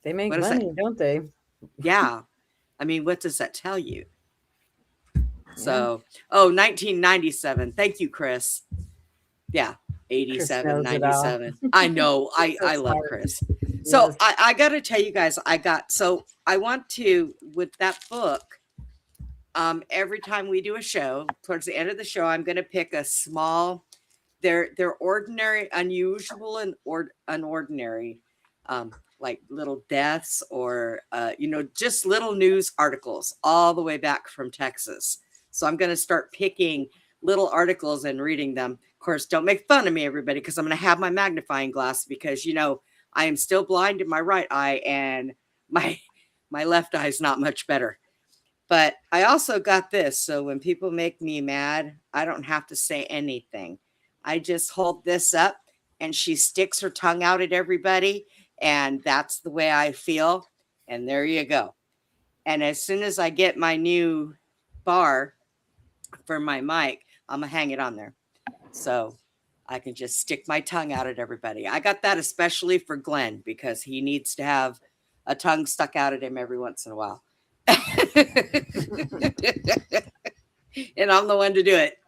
They make money, don't they? Yeah. I mean, what does that tell you? So, 1997. Thank you, Chris. Yeah. 87, 97. I know. I love Chris. So yes. I got to tell you guys, I want to, with that book, every time we do a show, towards the end of the show, I'm going to pick a small, they're ordinary, unusual, and unordinary, like little deaths or, just little news articles all the way back from Texas. So I'm going to start picking little articles and reading them. Of course, don't make fun of me, everybody, because I'm going to have my magnifying glass because, I am still blind in my right eye and my left eye is not much better. But I also got this. So when people make me mad, I don't have to say anything. I just hold this up and she sticks her tongue out at everybody. And that's the way I feel. And there you go. And as soon as I get my new bar for my mic, I'm going to hang it on there. So I can just stick my tongue out at everybody. I got that especially for Glenn because he needs to have a tongue stuck out at him every once in a while. And I'm the one to do it.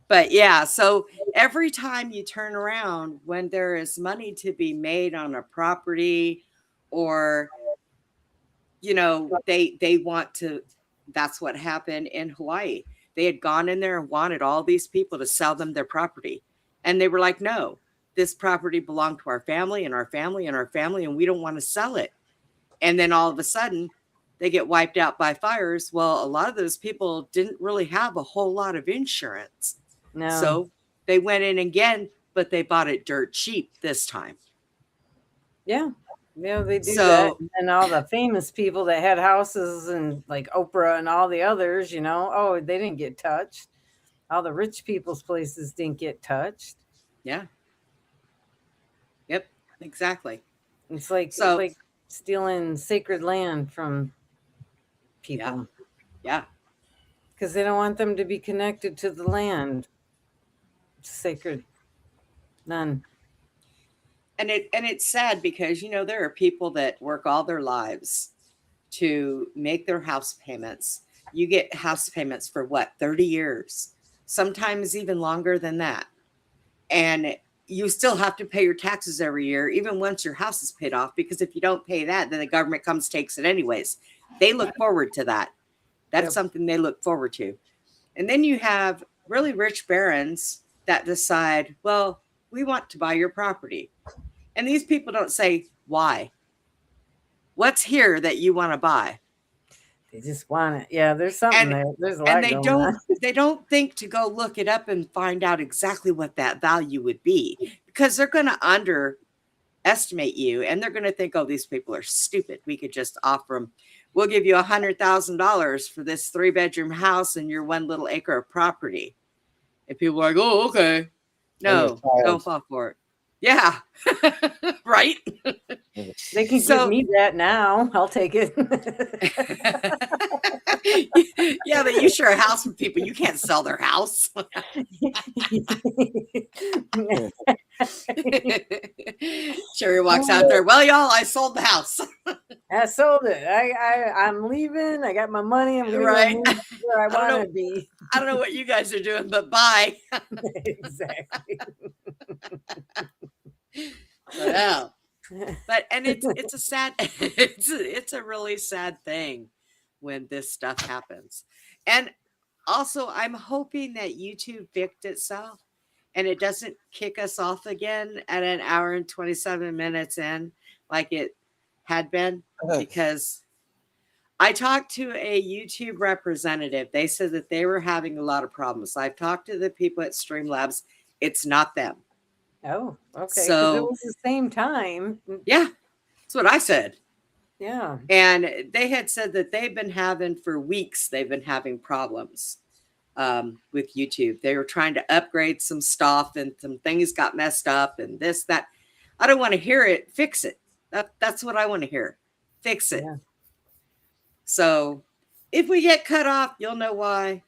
But yeah, so every time you turn around when there is money to be made on a property, or they want to, that's what happened in Hawaii. They had gone in there and wanted all these people to sell them their property. And they were like, no, this property belonged to our family and our family and our family, and we don't want to sell it. And then all of a sudden they get wiped out by fires. Well, a lot of those people didn't really have a whole lot of insurance. No. So they went in again, but they bought it dirt cheap this time. Yeah. They do So- that. And all the famous people that had houses and like Oprah and all the others, they didn't get touched. All the rich people's places didn't get touched. Yeah. Yep, exactly. It's like stealing sacred land from people. Yeah. Because they don't want them to be connected to the land. Sacred. None. And it's sad because, there are people that work all their lives to make their house payments. You get house payments for 30 years, sometimes even longer than that. And you still have to pay your taxes every year, even once your house is paid off, because if you don't pay that, then the government comes, takes it anyways. They look forward to that. That's something they look forward to. And then you have really rich barons that decide, well, we want to buy your property. And these people don't say, why? What's here that you want to buy? They just want it. Yeah, there's something there. There's a lot And they going on. they don't think to go look it up and find out exactly what that value would be, because they're going to underestimate you, and they're going to think, oh, these people are stupid. We could just offer them, we'll give you $100,000 for this 3-bedroom house and your 1 little acre of property. And people are like, oh, okay. No, don't fall for it. Yeah. Right. They can give me that now. I'll take it. Yeah, but you share a house with people. You can't sell their house. Sherry walks out there. Well, y'all, I sold the house. I sold it. I'm leaving. I got my money. I'm going Right. to move where I want to be. I don't know what you guys are doing, but bye. Exactly. Yeah. But it's a sad it's a really sad thing when this stuff happens. And also I'm hoping that YouTube fixed itself and it doesn't kick us off again at an hour and 27 minutes in like it had been, because I talked to a YouTube representative. They said that they were having a lot of problems. I've talked to the people at Streamlabs. It's not them. Oh, okay. 'Cause So- it was the same time. Yeah, that's what I said. Yeah. And they had said that they've been having for weeks, they've been having problems with YouTube. They were trying to upgrade some stuff and some things got messed up and this, that. I don't want to hear it. Fix it. That's what I want to hear. Fix it. Yeah. So if we get cut off, you'll know why.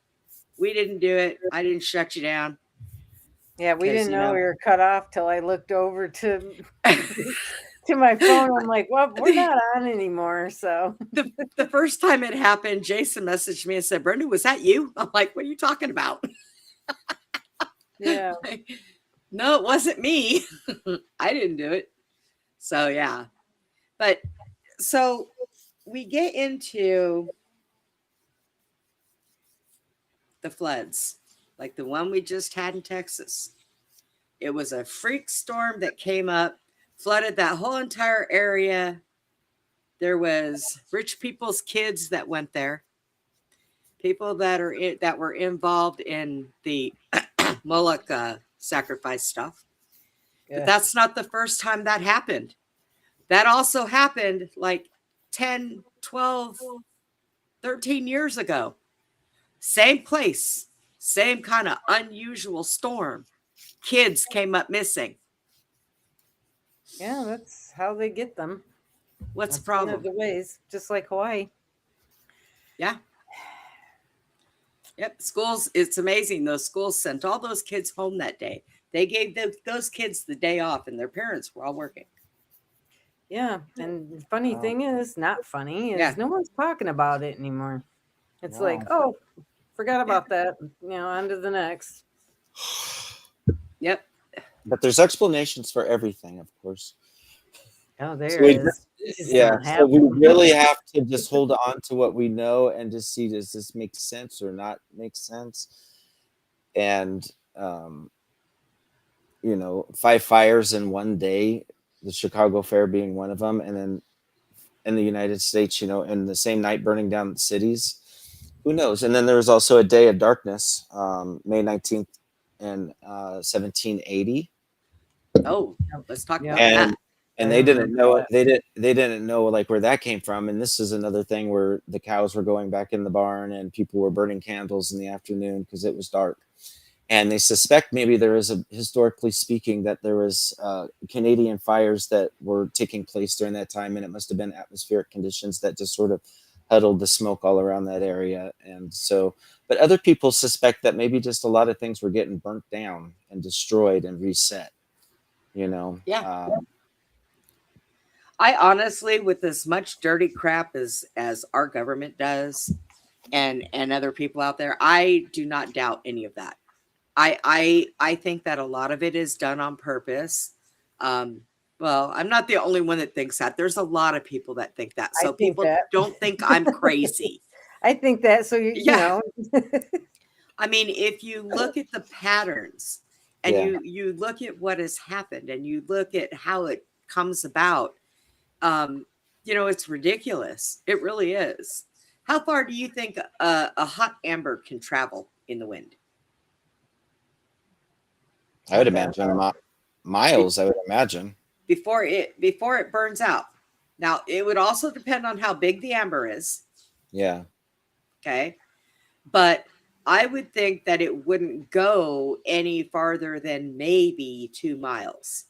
We didn't do it. I didn't shut you down. Yeah, we 'Cause, didn't you know know- we were cut off till I looked over to my phone. I'm like, well, we're not on anymore. So The first time it happened, Jason messaged me and said, Brenda, was that you? I'm like, what are you talking about? yeah. No, it wasn't me. I didn't do it. So, yeah. But so we get into the floods, like the one we just had in Texas. It was a freak storm that came up, flooded that whole entire area. There was rich people's kids that went there, people that were involved in the Moloch sacrifice stuff. Yeah. But that's not the first time that happened. That also happened like 10, 12, 13 years ago. Same place, same kind of unusual storm. Kids came up missing. Yeah, that's how they get them. What's That's the one problem? of the ways, just like Hawaii. Yeah. Yep. Schools, it's amazing. Those schools sent all those kids home that day. They gave those kids the day off, and their parents were all working. Yeah. And the funny thing is, not funny, is Yeah. no one's talking about it anymore. It's No. like, oh, forgot about that. On to the next. Yep. But there's explanations for everything, of course. Oh, there So we is. just- You just yeah, don't so have we one. really have to just hold on to what we know and just see, does this make sense or not make sense? And 5 fires in one day, the Chicago Fair being one of them, and then in the United States, in the same night burning down cities. Who knows? And then there was also a day of darkness, May 19th in 1780. Oh, let's talk about And that. and they didn't know they didn't know like where that came from. And this is another thing where the cows were going back in the barn and people were burning candles in the afternoon because it was dark. And they suspect maybe there is historically speaking, that there was Canadian fires that were taking place during that time, and it must have been atmospheric conditions that just sort of huddled the smoke all around that area. And so, but other people suspect that maybe just a lot of things were getting burnt down and destroyed and reset. Yeah. I honestly, with as much dirty crap as our government does, and other people out there, I do not doubt any of that. I think that a lot of it is done on purpose. Well, I'm not the only one that thinks that. There's a lot of people that think that. So think people that. don't think I'm crazy. I think that. So Yeah. I mean, if you look at the patterns and Yeah. you look at what has happened and you look at how it comes about, it's ridiculous. It really is. How far do you think a hot amber can travel in the wind? I would imagine miles. I would imagine. Before it burns out. Now, it would also depend on how big the amber is. Yeah. Okay. But I would think that it wouldn't go any farther than maybe 2 miles.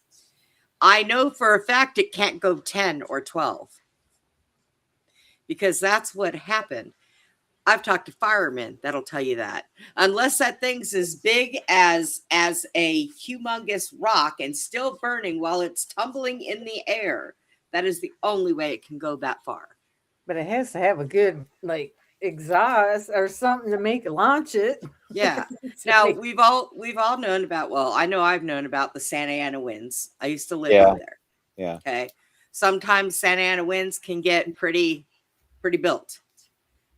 I know for a fact it can't go 10 or 12 because that's what happened. I've talked to firemen that'll tell you that. Unless that thing's as big as a humongous rock and still burning while it's tumbling in the air, that is the only way it can go that far. But it has to have a good exhaust or something to make it launch it. Yeah. Now we've all known about. Well, I know I've known about the Santa Ana winds. I used to live over there. Yeah. Okay. Sometimes Santa Ana winds can get pretty built.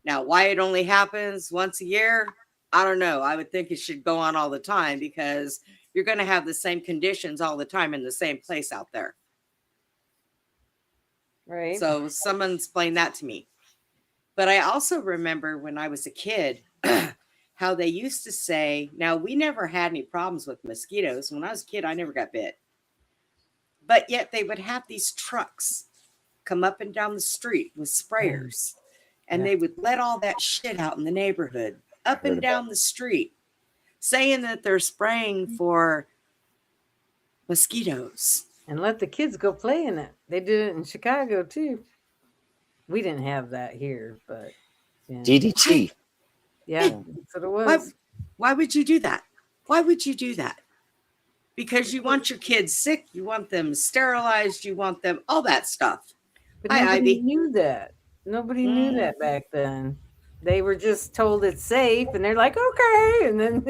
Now, why it only happens once a year, I don't know. I would think it should go on all the time because you're going to have the same conditions all the time in the same place out there. Right. So someone explained that to me. But I also remember when I was a kid, how they used to say, now we never had any problems with mosquitoes. When I was a kid, I never got bit. But yet they would have these trucks come up and down the street with sprayers. And they would let all that shit out in the neighborhood, up and down the street, saying that they're spraying for mosquitoes. And let the kids go play in it. They did it in Chicago too. We didn't have that here, but yeah. DDT. Yeah, that's what it was. Why would you do that? Why would you do that? Because you want your kids sick, you want them sterilized, you want them all that stuff. But Hi, nobody Ivy. knew that. Nobody knew that back then. They were just told it's safe, and they're like, okay, and then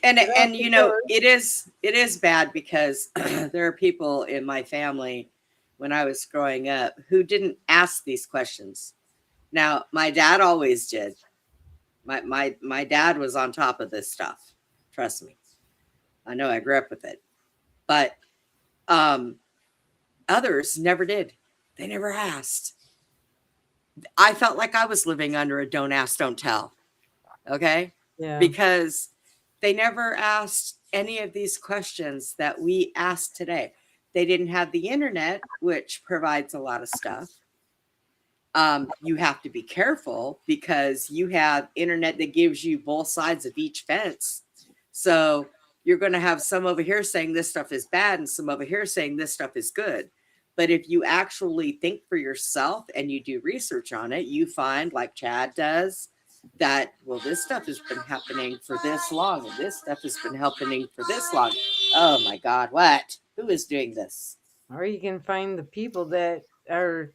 And it is bad because there are people in my family when I was growing up who didn't ask these questions. Now, my dad always did. My dad was on top of this stuff. Trust me. I know I grew up with it. But others never did. They never asked. I felt like I was living under a don't ask, don't tell. Okay? Yeah. Because they never asked any of these questions that we ask today. They didn't have the internet, which provides a lot of stuff. You have to be careful because you have internet that gives you both sides of each fence. So you're going to have some over here saying this stuff is bad and some over here saying this stuff is good. But if you actually think for yourself and you do research on it, you find, like Chad does, that, well, this stuff has been happening for this long, and this stuff has been happening for this long. Oh my God, what? Who is doing this? Or you can find the people that are,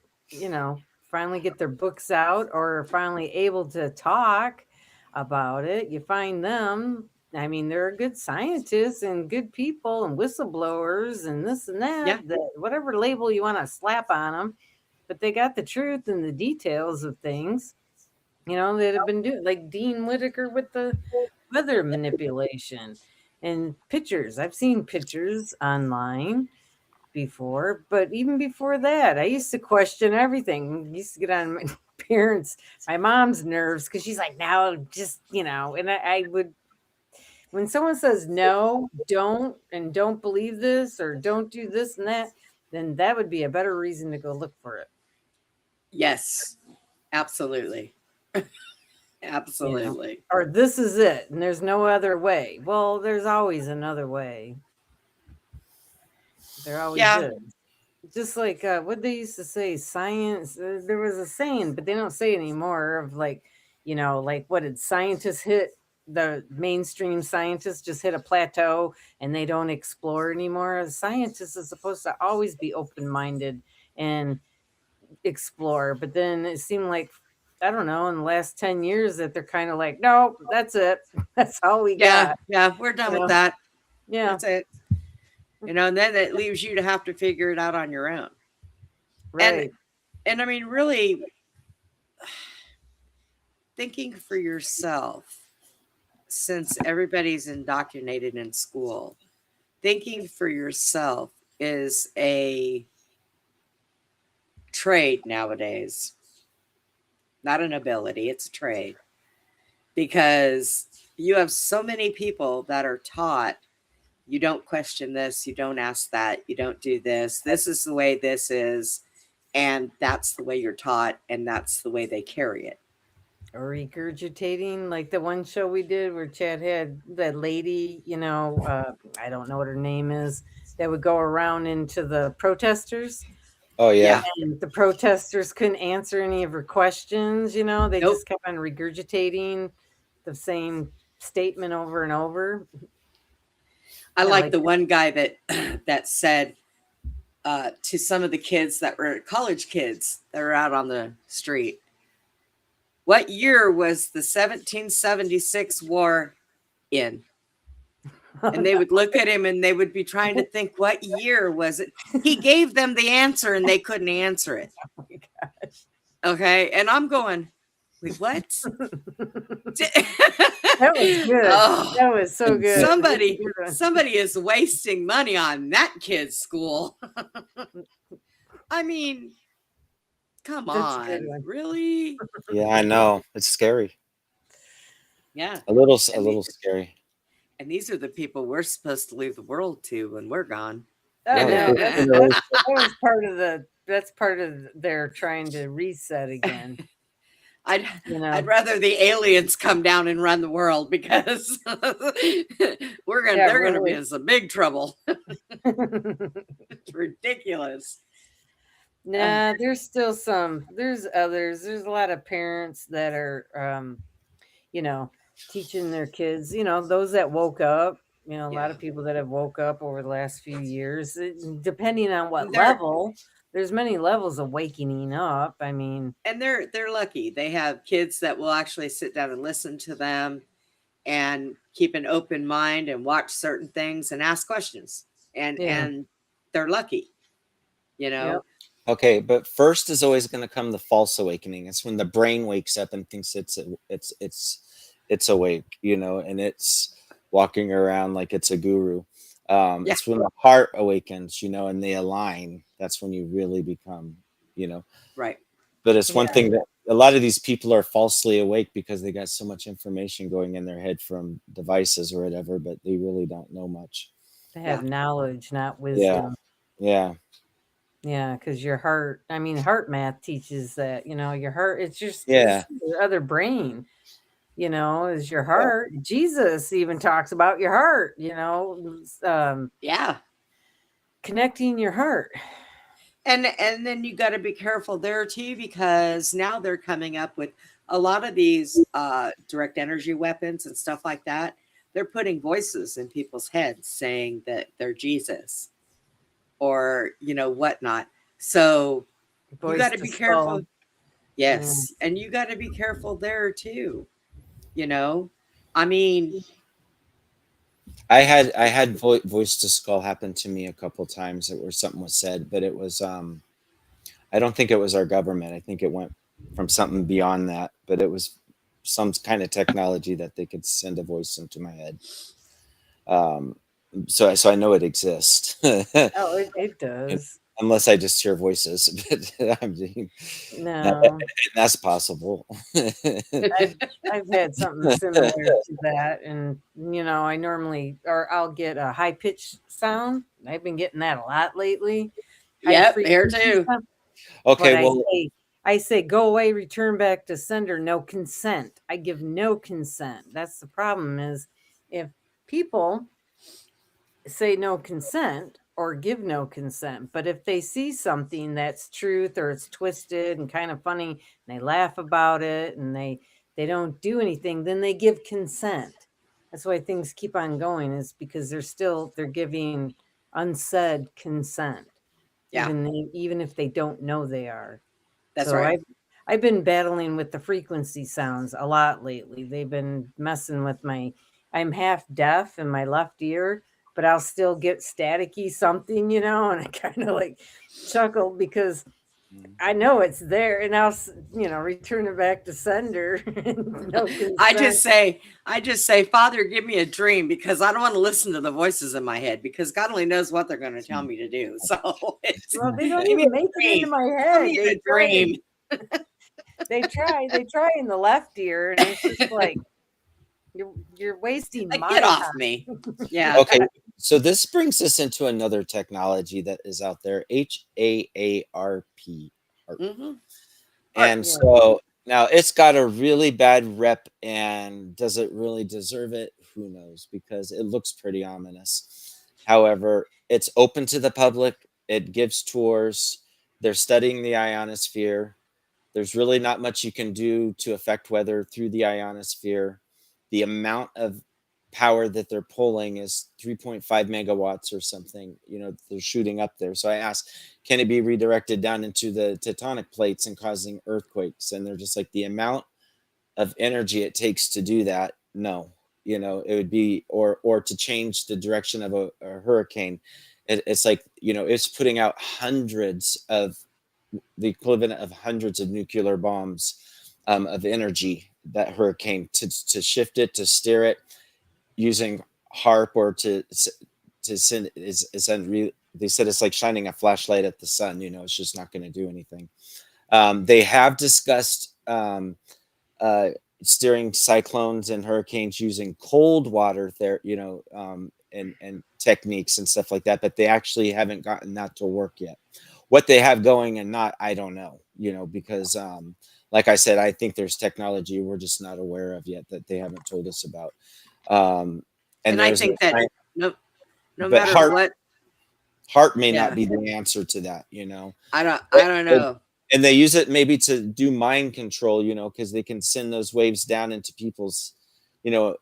finally get their books out or are finally able to talk about it. You find them. I mean, there are good scientists and good people and whistleblowers and this and that, Yeah. that whatever label you want to slap on them, but they got the truth and the details of things, that have been doing, like Dean Whitaker with the weather manipulation and pictures. I've seen pictures online before, but even before that, I used to question everything. I used to get on my my mom's nerves, because she's like, no, just, and I would, when someone says no, don't believe this or don't do this and that, then that would be a better reason to go look for it. Yes, absolutely. Absolutely. Or this is it and there's no other way. Well, there's always another way. There always is. Just like what they used to say, science. There was a saying, but they don't say anymore, of like, like what did scientists hit? The mainstream scientists just hit a plateau and they don't explore anymore. Scientists are supposed to always be open-minded and explore, but then it seemed like, I don't know, in the last 10 years that they're kind of like, no, that's it. That's all we got. Yeah, we're done with that. Yeah. That's it. And then it leaves you to have to figure it out on your own. Right. And I mean, really thinking for yourself, since everybody's indoctrinated in school, thinking for yourself is a trade nowadays. Not an ability, it's a trade. Because you have so many people that are taught, you don't question this, you don't ask that, you don't do this. This is the way this is, and that's the way you're taught, and that's the way they carry it. Or regurgitating, like the one show we did where Chad had that lady, I don't know what her name is, that would go around into the protesters. Oh yeah. And the protesters couldn't answer any of her questions, they Nope. just kept on regurgitating the same statement over and over. I like the one guy that that said to some of the kids that were college kids that were out on the street, what year was the 1776 war in? And they would look at him and they would be trying to think, what year was it? He gave them the answer and they couldn't answer it. Oh my gosh. Okay. And I'm going, wait, what? That was good. Oh, that was so good. Somebody is wasting money on that kid's school. I mean, come on, really? Yeah, I know. It's scary. Yeah. A little scary. And these are the people we're supposed to leave the world to when we're gone. Oh, no, that was part of that's part of their trying to reset again. I'd rather the aliens come down and run the world, because they're gonna be in some big trouble. It's ridiculous. Nah, there's others. There's a lot of parents that are teaching their kids, those that woke up, a lot of people that have woke up over the last few years, depending on what level. There's many levels of waking up. I mean, and they're lucky. They have kids that will actually sit down and listen to them and keep an open mind and watch certain things and ask questions. And they're lucky, Yep. Okay, but first is always going to come the false awakening. It's when the brain wakes up and thinks it's awake, and it's walking around like it's a guru. It's when the heart awakens, and they align. That's when you really become, right. But it's one thing that a lot of these people are falsely awake because they got so much information going in their head from devices or whatever, but they really don't know much. They have knowledge, not wisdom. Yeah. Yeah, because your heart, heart math teaches that, your heart, it's just Yeah. it's your other brain, is your heart. Yeah. Jesus even talks about your heart, connecting your heart. And then you got to be careful there too, because now they're coming up with a lot of these direct energy weapons and stuff like that, they're putting voices in people's heads saying that they're Jesus or, you know, whatnot. So you got to be careful. Yes. And you got to be careful there too. You know, I mean, I had voice to skull happen to me a couple times where something was said, but it was I don't think it was our government. I think it went from something beyond that, but it was some kind of technology that they could send a voice into my head. So I know it exists. Oh, it does. Unless I just hear voices, but No, that's possible. I've had something similar to that, and you know, I'll get a high pitched sound. I've been getting that a lot lately. Yep, here too. Okay, But well, I say go away, return back to sender, no consent. I give no consent. That's the problem is if people say no consent or give no consent, but if they see something that's truth or it's twisted and kind of funny and they laugh about it and they don't do anything, then they give consent. That's why things keep on going, is because they're giving unsaid consent. Yeah. Even if they don't know they are. That's So right. I've been battling with the frequency sounds a lot lately. They've been messing with I'm half deaf in my left ear, but I'll still get staticky something, you know, and I kind of like chuckle because I know it's there, and I'll, you know, return it back to sender. No I consent. just say, Father, give me a dream, because I don't want to listen to the voices in my head, because God only knows what they're going to tell me to do. So Well, they don't give me even a make it into dream. my Give head. me They a dream. They try in the left ear, and it's just like you're wasting Like, my get off time. me. Yeah. okay, so this brings us into another technology that is out there, HAARP. Mhm. And Yeah. so now it's got a really bad rep, and does it really deserve it? Who knows? Because it looks pretty ominous. However, it's open to the public, it gives tours, they're studying the ionosphere. There's really not much you can do to affect weather through the ionosphere. The amount of power that they're pulling is 3.5 megawatts or something. You know, they're shooting up there. So I asked, can it be redirected down into the tectonic plates and causing earthquakes? And they're just like, the amount of energy it takes to do that, no. You know, it would be, or to change the direction of a hurricane. It's like, you know, it's putting out the equivalent of hundreds of nuclear bombs of energy, that hurricane, to shift it, to steer it using HARP, or to send they said it's like shining a flashlight at the sun. You know, it's just not going to do anything. They have discussed steering cyclones and hurricanes using cold water there, you know, and techniques and stuff like that, but they actually haven't gotten that to work yet. What they have going and not, I don't know, you know, because like I said, I think there's technology we're just not aware of yet that they haven't told us about. And I there's think that no but matter what, HARP may Yeah. not be the answer to that, you know. I don't know. And they use it maybe to do mind control, you know, because they can send those waves down into people's, you know,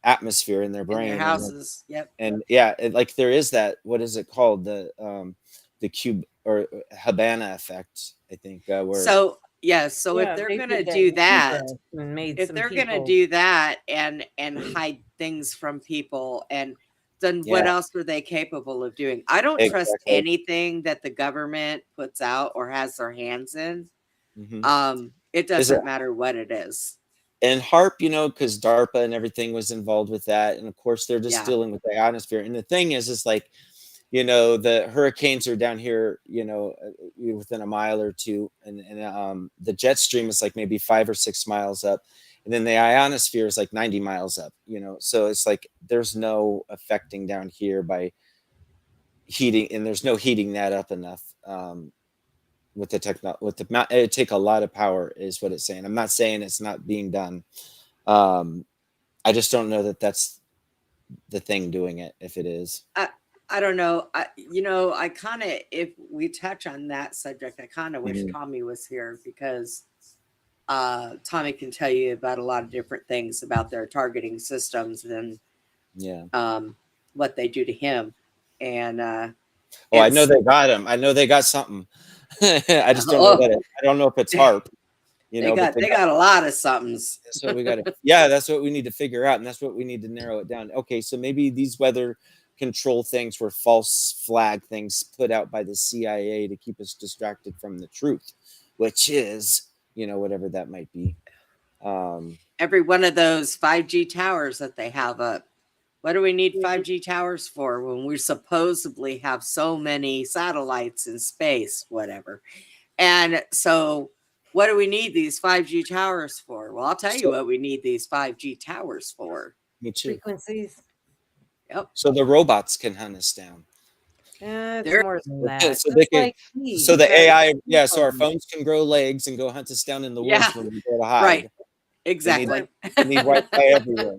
atmosphere in their In brain, their you know. houses. Yep. And yeah, like there is that, what is it called, the cube or Habana effect, I think, where So yeah, so if Yeah, they're they gonna did that do in that, Cuba and made if some they're gonna people. do that and hide things from people, and then what Yeah. else are they capable of doing? I don't trust Exactly. anything that the government puts out or has their hands in. Mhm. It Is it doesn't matter what it is. and HARP, you know, because DARPA and everything was involved with that, and of course they're just Yeah. dealing with the ionosphere. And the thing is like, you know, the hurricanes are down here, you know, within a mile or two, and the jet stream is like maybe 5 or 6 miles up, and then the ionosphere is like 90 miles up, you know. So it's like there's no affecting down here by heating, and there's no heating that up enough. With the it'd take a lot of power, is what it's saying. I'm not saying it's not being done. I just don't know that that's the thing doing it, if it is. I don't know. I kind of, if we touch on that subject, I kind of wish Mhm. Tommy was here, because Tommy can tell you about a lot of different things about their targeting systems and what they do to him. And I know they got him. I know they got something. I just don't know what I don't know if it's HARP. They got a lot of somethings. That's what we got to. Yeah, that's what we need to figure out, and that's what we need to narrow it down. Okay, so maybe these weather control things were false flag things put out by the CIA to keep us distracted from the truth, which is, whatever that might be. Every one of those 5G towers that they have up. What do we need 5G towers for when we supposedly have so many satellites in space, whatever? And so what do we need these 5G towers for? Well, I'll tell you what we need these 5G towers for. Me too. Frequencies. Yep. So the robots can hunt us down. It's more than that. So they can, so the AI, so our phones can grow legs and go hunt us down in the woods when we go to hide. Right. Exactly. We need Wi-Fi everywhere.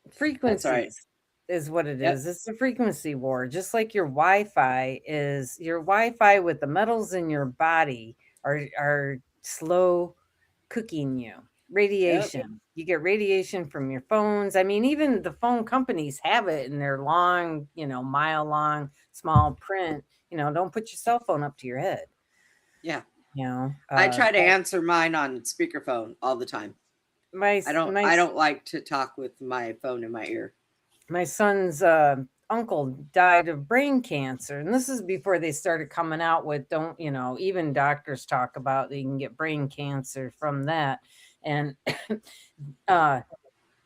Frequencies is what it is. It's a frequency war. Just like your Wi-Fi is, your Wi-Fi with the metals in your body are slow cooking you. Radiation. You get radiation from your phones. I mean, even the phone companies have it in their long, mile long, small print. Don't put your cell phone up to your head. Yeah. I try to answer mine on speakerphone all the time. I don't like to talk with my phone in my ear. My son's uncle died of brain cancer, and this is before they started coming out with even doctors talk about that you can get brain cancer from that. And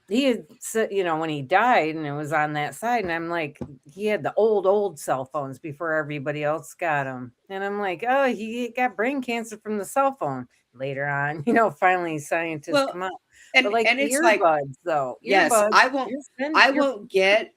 he had said, when he died, and it was on that side, and I'm like, he had the old cell phones before everybody else got them, and I'm like, oh, he got brain cancer from the cell phone. Later on, finally scientists come out. But like and the it's earbuds, like, though. Yes, Earbuds, I won't get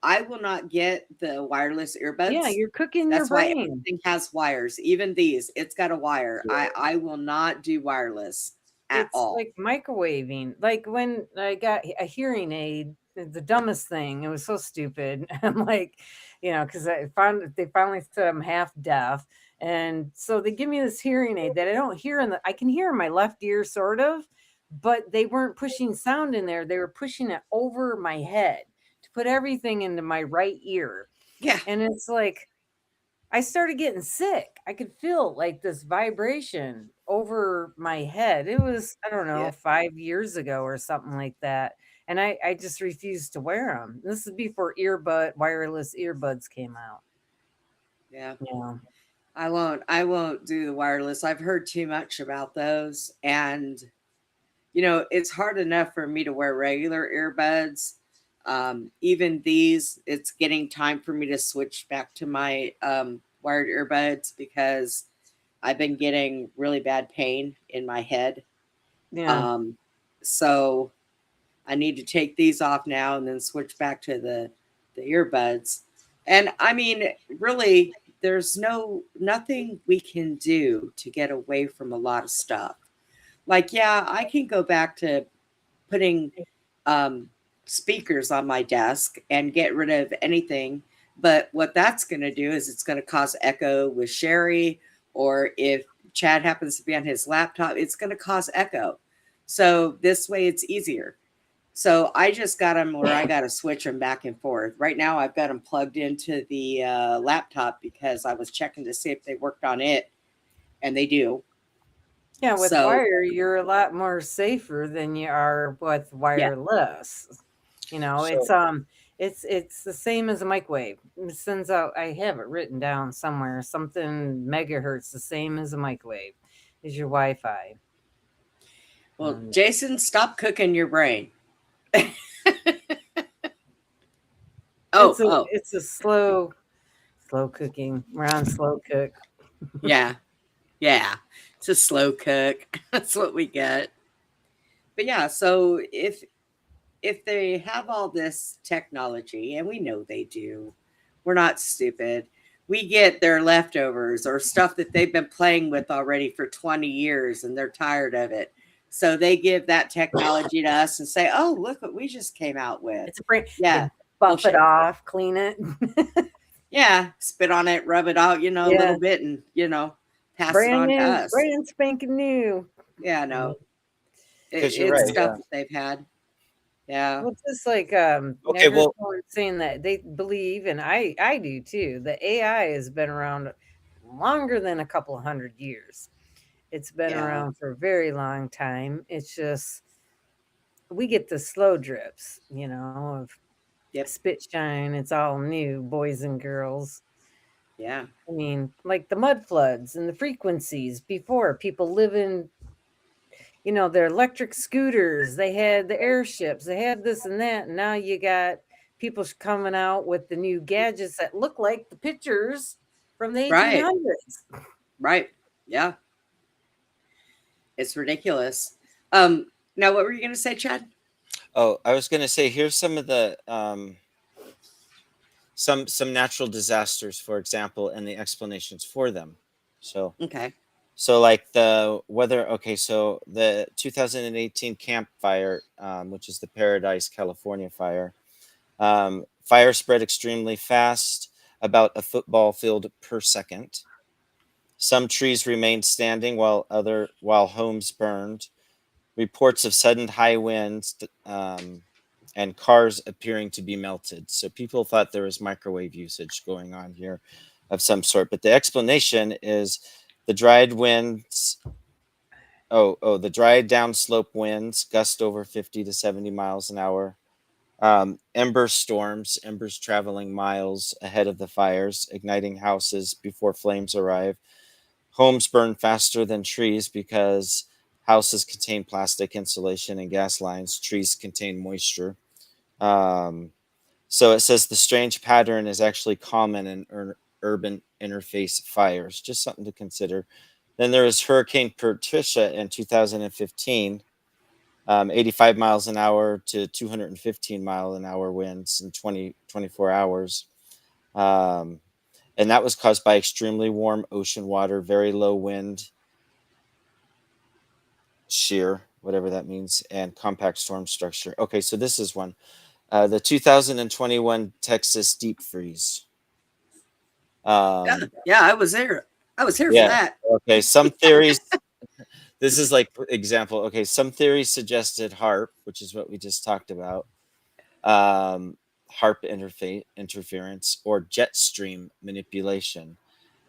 I will not get the wireless earbuds. Yeah, you're cooking That's your why brain. everything has wires. Even these, it's got a wire. I will not do wireless at all. It's like microwaving. Like when I got a hearing aid, the dumbest thing. It was so stupid. I'm like, because they finally said I'm half deaf. And so they give me this hearing aid that I don't hear I can hear in my left ear, sort of, but they weren't pushing sound in there. They were pushing it over my head to put everything into my right ear. Yeah. And it's like, I started getting sick. I could feel like this vibration over my head. It was, I don't know, 5 years ago or something like that. And I just refused to wear them. This is before wireless earbuds came out. Yeah. Yeah. I won't do the wireless. I've heard too much about those. And, it's hard enough for me to wear regular earbuds. Even these, it's getting time for me to switch back to my wired earbuds because I've been getting really bad pain in my head. Yeah. So I need to take these off now and then switch back to the earbuds. And I mean, really, there's nothing we can do to get away from a lot of stuff. Like, I can go back to putting speakers on my desk and get rid of anything. But what that's going to do is it's going to cause echo with Sherry, or if Chad happens to be on his laptop, it's going to cause echo. So this way it's easier. So I just got them where I got to switch them back and forth. Right now I've got them plugged into the laptop because I was checking to see if they worked on it, and they do. Yeah, with wire, you're a lot more safer than you are with wireless. It's the same as a microwave. It sends out, I have it written down somewhere, something megahertz, the same as a microwave is your Wi-Fi. Well, Jason, stop cooking your brain. It's a slow cooking. We're on slow cook. Yeah. It's a slow cook. That's what we get. But so if they have all this technology, and we know they do, we're not stupid. We get their leftovers or stuff that they've been playing with already for 20 years and they're tired of it. So they give that technology to us and say, oh, look what we just came out with. It's a brain. Yeah. Buff it off, clean it. Spit on it, rub it out, a little bit, and, pass it on to us. Brand spanking new. Yeah, no. Because you're It's right. stuff that they've had. Yeah. Well, it's just like Okay, well, saying that they believe, and I do too, that AI has been around longer than a couple of 100 years. It's been Yeah. around for a very long time. It's just we get the slow drips, of Yep. spit shine. It's all new, boys and girls. Yeah. I mean, like the mud floods and the frequencies before, people living, their electric scooters, they had the airships, they had this and that. And now you got people coming out with the new gadgets that look like the pictures from the Right. 1800s. Right. Yeah. It's ridiculous. Now what were you gonna say, Chad? Oh, I was going to say, here's some of the some natural disasters, for example, and the explanations for them. Okay. So like the weather. Okay, so the 2018 Camp Fire, which is the Paradise, California fire. Fire spread extremely fast, about a football field per second. Some trees remained standing while homes burned. Reports of sudden high winds and cars appearing to be melted. So people thought there was microwave usage going on here of some sort. But the explanation is the dried winds. The dried downslope winds gust over 50 to 70 miles an hour. Ember storms, embers traveling miles ahead of the fires, igniting houses before flames arrive. Homes burn faster than trees because houses contain plastic insulation and gas lines. Trees contain moisture. So it says the strange pattern is actually common in urban interface fires. Just something to consider. Then there was Hurricane Patricia in 2015, 85 miles an hour to 215 mile an hour winds in 24 hours. And that was caused by extremely warm ocean water, very low wind shear, whatever that means, and compact storm structure. Okay, so this is one. The 2021 Texas deep freeze. Yeah, I was there. I was here for Yeah. that. Okay, some theories. This is like example. Okay, some theories suggested HARP, which is what we just talked about. HARP interference or jet stream manipulation.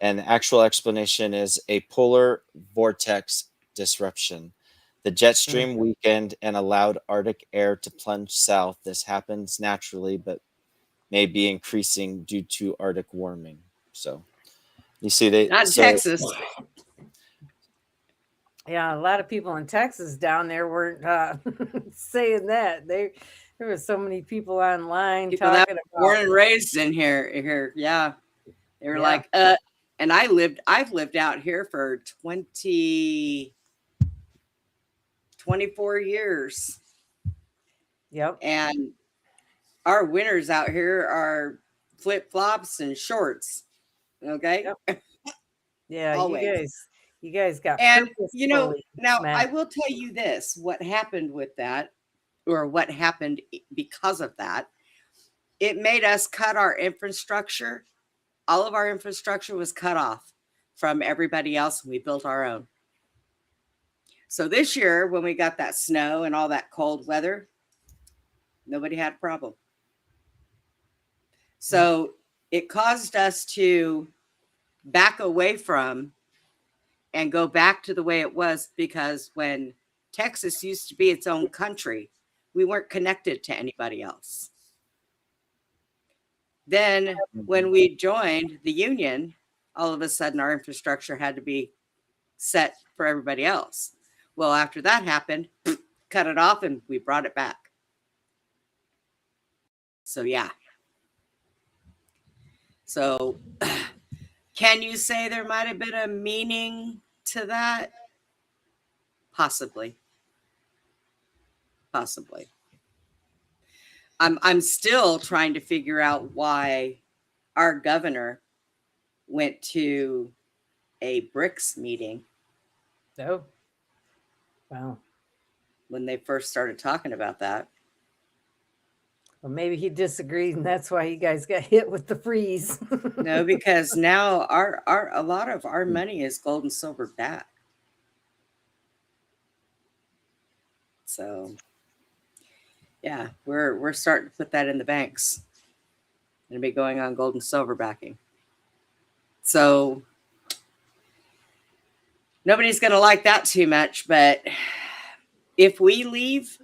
And the actual explanation is a polar vortex disruption. The jet stream weakened and allowed Arctic air to plunge south. This happens naturally, but may be increasing due to Arctic warming. So you see Not in Texas. Yeah, a lot of people in Texas down there weren't saying that. There were so many people online People that talking were born about and raised in here. Yeah. They were Yeah. like, and I've lived out here for 24 years. Yep. And our winters out here are flip-flops and shorts. Okay. Yep. Yeah, Always. you guys got And purposefully now I smacked. will tell you this, what happened with that, or what happened because of that, it made us cut our infrastructure. All of our infrastructure was cut off from everybody else. We built our own. So this year, when we got that snow and all that cold weather, nobody had a problem. So it caused us to back away from and go back to the way it was, because when Texas used to be its own country, we weren't connected to anybody else. Then when we joined the union, all of a sudden our infrastructure had to be set for everybody else. Well, after that happened, cut it off and we brought it back. So, yeah. So, can you say there might have been a meaning to that? Possibly. Possibly. I'm still trying to figure out why our governor went to a BRICS meeting Oh. Wow. when they first started talking about that. Well, maybe he disagreed, and that's why you guys got hit with the freeze. No, because now a lot of our money is gold and silver back. So yeah, we're starting to put that in the banks. Gonna be going on gold and silver backing. So nobody's gonna like that too much, but if we leave,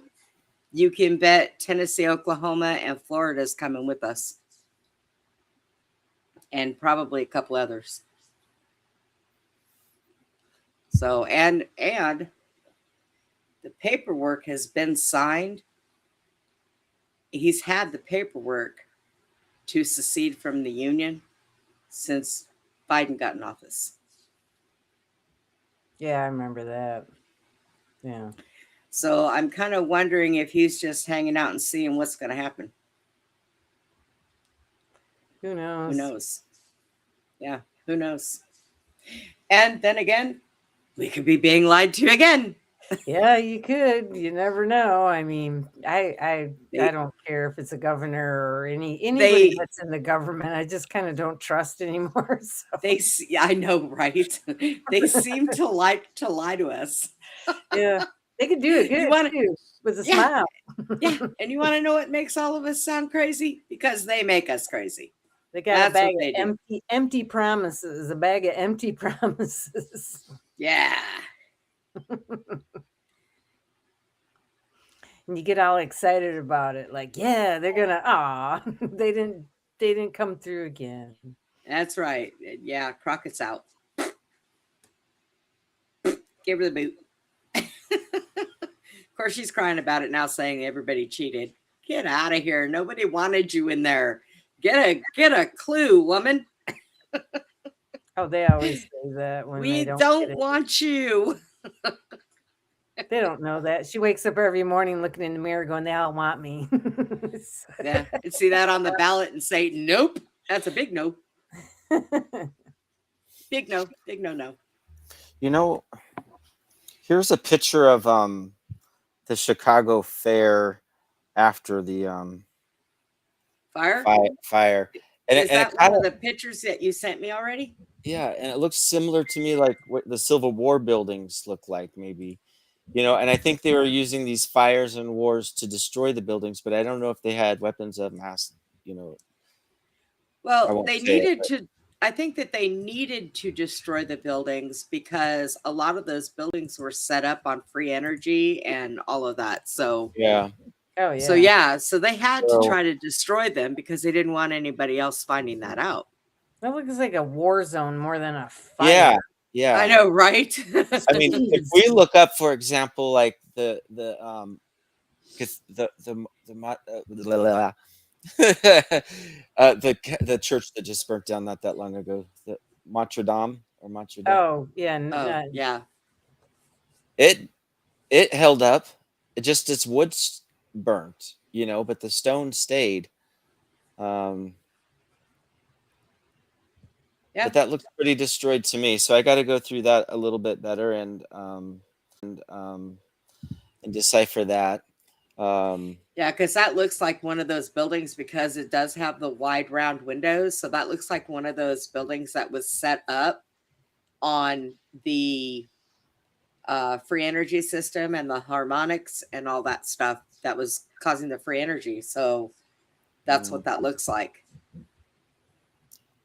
you can bet Tennessee, Oklahoma, and Florida's coming with us. And probably a couple others. So and the paperwork has been signed. He's had the paperwork to secede from the union since Biden got in office. Yeah, I remember that. Yeah. So I'm kind of wondering if he's just hanging out and seeing what's going to happen. Who knows? Who knows? Yeah, who knows? And then again, we could be being lied to again. Yeah, you could. You never know. I mean, I don't care if it's a governor or anybody that's in the government. I just kind of don't trust anymore. So. I know, right? They seem to like to lie to us. Yeah, they could do it good too, with a smile. Yeah, and you want to know what makes all of us sound crazy? Because they make us crazy. They got a bag of empty promises. A bag of empty promises. Yeah. And you get all excited about it, like, yeah, they're gonna. They didn't come through again. That's right. Yeah, Crockett's out. Give her the boot. Of course, she's crying about it now, saying everybody cheated. Get out of here! Nobody wanted you in there. Get a clue, woman. Oh, they always say that when we they don't want you. They don't know that. She wakes up every morning looking in the mirror going, they all want me. Yeah, and see that on the ballot and say, nope. That's a big no. Big no. Big no. You know, here's a picture of the Chicago Fair after the fire. And Is that one of the pictures that you sent me already? Yeah, and it looks similar to me like what the Civil War buildings look like, maybe. You know, and I think they were using these fires and wars to destroy the buildings, but I don't know if they had weapons of mass, you know. Well, I think that they needed to destroy the buildings because a lot of those buildings were set up on free energy and all of that. So yeah. Oh yeah. So they had to try to destroy them because they didn't want anybody else finding that out. That looks like a war zone more than a fire. Yeah. I know, right? I mean, if we look up, for example, like the church that just burnt down not that long ago, the Notre Dame. Oh yeah, yeah. It held up. Its wood burnt, you know, but the stone stayed. Yeah. But that looks pretty destroyed to me. So I got to go through that a little bit better and decipher that. Yeah, because that looks like one of those buildings because it does have the wide round windows. So that looks like one of those buildings that was set up on the free energy system and the harmonics and all that stuff that was causing the free energy. So that's what that looks like.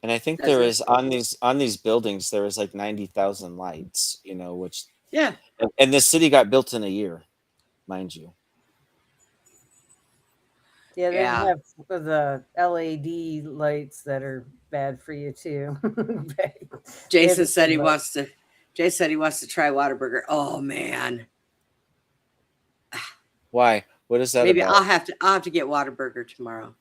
And I think there is on these buildings, there is like 90,000 lights, you know, which and the city got built in a year, mind you. Yeah, they have the LED lights that are bad for you too. Jason said he wants to try Whataburger. Oh man. Why? What is that? Maybe about? I'll have to get Whataburger tomorrow.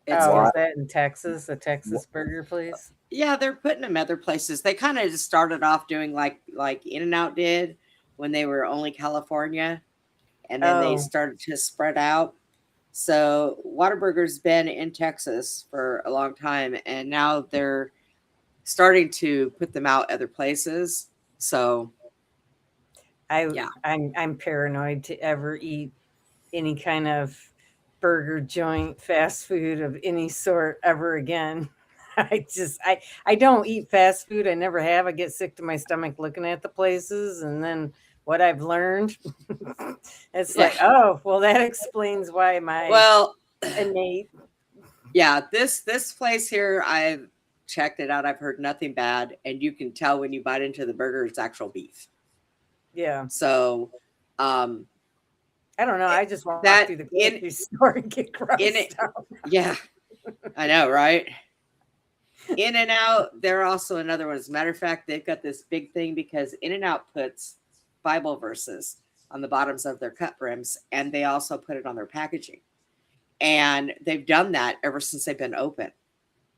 Is that in Texas? A Texas burger place? Yeah, they're putting them other places. They kind of just started off doing like In-N-Out did when they were only California, and then they started to spread out. So Whataburger's been in Texas for a long time, and now they're starting to put them out other places. So I'm paranoid to ever eat any kind of burger joint, fast food of any sort ever again. I don't eat fast food. I never have. I get sick to my stomach looking at the places, and then what I've learned. It's Yeah. like, oh, well, that explains why my Well, innate. yeah, this place here, I've checked it out. I've heard nothing bad, and you can tell when you bite into the burger, it's actual beef. Yeah, So, I don't know. I just walk that through the in- grocery store and get grossed in it- out. yeah, I know, right? In and Out, they're also another one. As a matter of fact, they've got this big thing because In and Out puts Bible verses on the bottoms of their cut brims, and they also put it on their packaging. And they've done that ever since they've been open.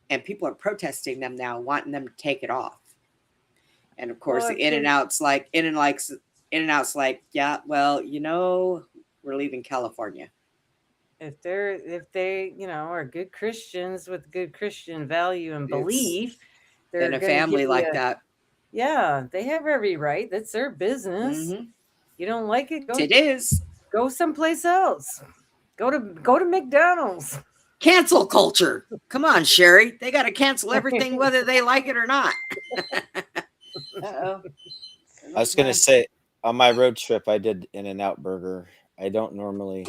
And people are protesting them now, wanting them to take it off. And of course, Well, the In and Out's like, yeah, well, we're leaving California. If they are good Christians with good Christian value and It's- belief, they're And a gonna family give like you- that. Yeah, they have every right. That's their business. Mhm. You don't like it? It is. Go someplace else. Go to McDonald's. Cancel culture. Come on, Sherry. They got to cancel everything, whether they like it or not. Uh-oh. I was gonna say on my road trip I did In-N-Out Burger. I don't normally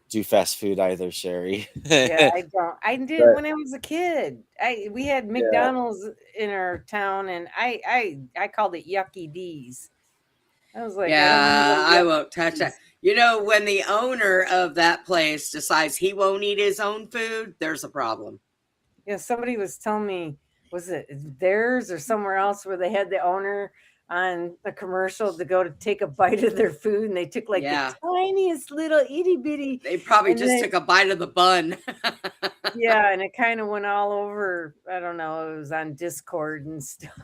do fast food either, Sherry. Yeah, I don't. I did But- when I was a kid. We had McDonald's in our town, and I called it Yucky D's. I was like, Yeah, I don't won't touch that. When the owner of that place decides he won't eat his own food, there's a problem. Yeah, somebody was telling me, was it theirs or somewhere else where they had the owner on a commercial to go to take a bite of their food, and they took like Yeah. the tiniest little itty bitty. They probably And just they- took a bite of the bun. Yeah, and it kind of went all over. I don't know. It was on Discord and stuff.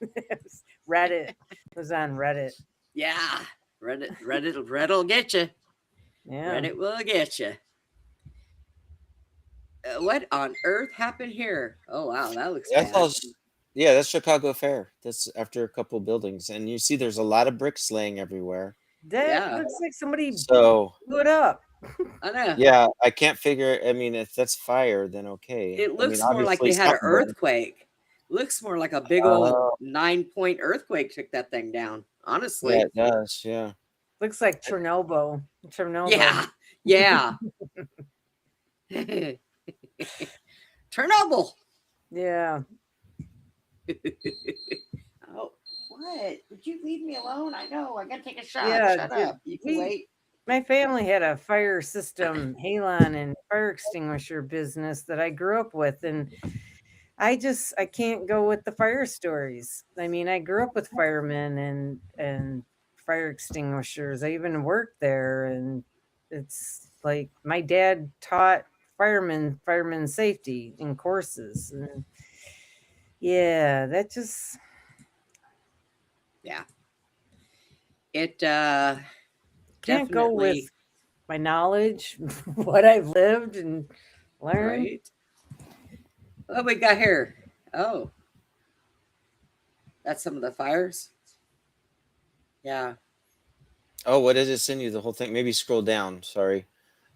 It was Reddit. It was on Reddit. Yeah, Reddit'll get you. Yeah. Reddit will get you. What on earth happened here? Oh wow, that looks That's bad. all, yeah, that's Chicago Fair. That's after a couple buildings, and you see there's a lot of bricks laying everywhere. That Yeah. looks like somebody So blew it up. I know. yeah, I can't figure. I mean, if that's fire, then okay. It I looks mean, more like obviously they had an something burned. earthquake. Looks more like a big old 9-point earthquake took that thing down. Honestly. Yeah, it does. Yeah. Looks like Chernobyl. Chernobyl. Yeah. Yeah. Chernobyl. Yeah. Oh, what? Would you leave me alone? I know. I gotta take a shot. Yeah, Shut dude, up. You can we- wait. My family had a fire system, halon and fire extinguisher business that I grew up with. And I can't go with the fire stories. I mean, I grew up with firemen and fire extinguishers. I even worked there, and it's like my dad taught firemen safety in courses. And yeah, that just It can't go with definitely- my knowledge, what I've lived and learned. right. What we got here? Oh. That's some of the fires. Yeah. Oh, what did it send you? The whole thing? Maybe scroll down. Sorry.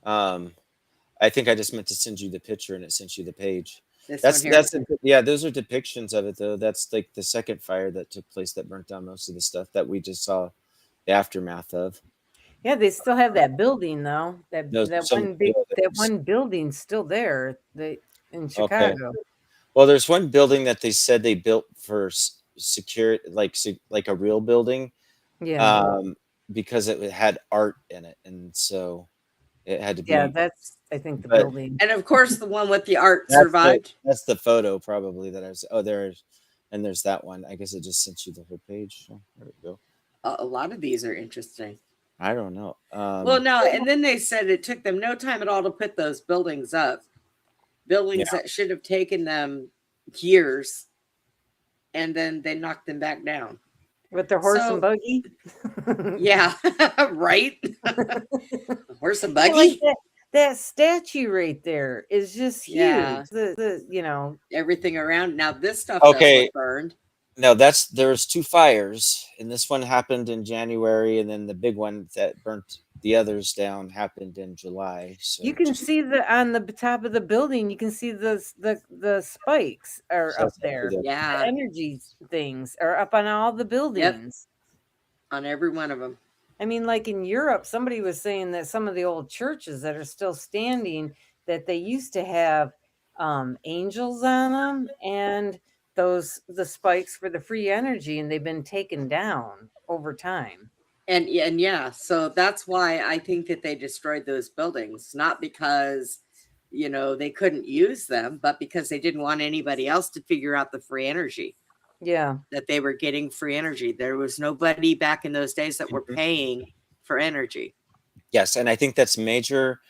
I think I just meant to send you the picture, and it sent you the page. This That's one here. yeah. Those are depictions of it, though. That's like the second fire that took place that burnt down most of the stuff that we just saw the aftermath of. Yeah, they still have that building though. No, some buildings. one building's still there. In Chicago. Well, there's one building that they said they built for security, like a real building, Yeah. because it had art in it, and so it had to be. Yeah, that's I think the but- building. And of course, the one with the art That's survived. That's the photo probably that I was. Oh, there's that one. I guess it just sent you the whole page. So there we go. A lot of these are interesting. I don't know. Well, no, and then they said it took them no time at all to put those buildings up. Buildings that should have taken them years, and then they knocked them back down. With their horse So- and buggy. Yeah, right. Horse and buggy. Like that statue right there is just huge. Yeah. The Everything around. Now this stuff Okay. doesn't burned. No, there's two fires, and this one happened in January, and then the big one that burnt the others down happened in July. So you can see on the top of the building, you can see the spikes are So up there. the- The Yeah. energy things are up on all the buildings. on every one of them. I mean, like in Europe, somebody was saying that some of the old churches that are still standing, that they used to have angels on them and the spikes for the free energy, and they've been taken down over time. And yeah, so that's why I think that they destroyed those buildings, not because, you know, they couldn't use them, but because they didn't want anybody else to figure out the free energy. Yeah. That they were getting free energy. There was nobody back in those days that were paying for energy. Yes, and I think that's major